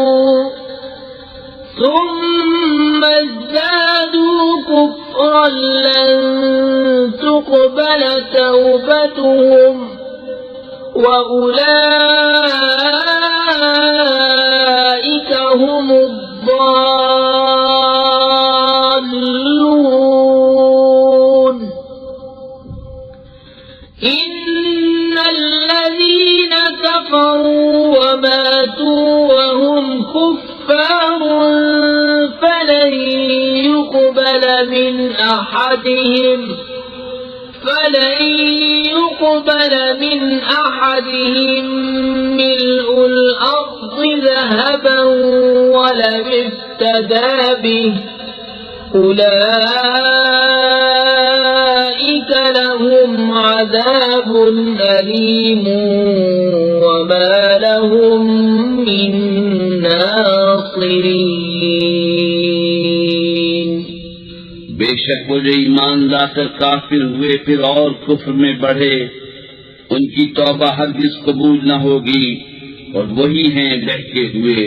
कुफ़्रन लन तुक़बल तौबतुहुम وأولئك هم الضالون. إن الذين كفروا وماتوا وهم كفار فلن يقبل من أحدهم ملء الأرض ذهبا ولو افتدى به أولئك لهم عذاب أليم وما لهم من ناصرين. बेशक वो जो ईमान लाकर काफिर हुए फिर और कुफ्र में बढ़े, उनकी तौबा हरगिज़ कबूल न होगी और वही हैं बहके हुए.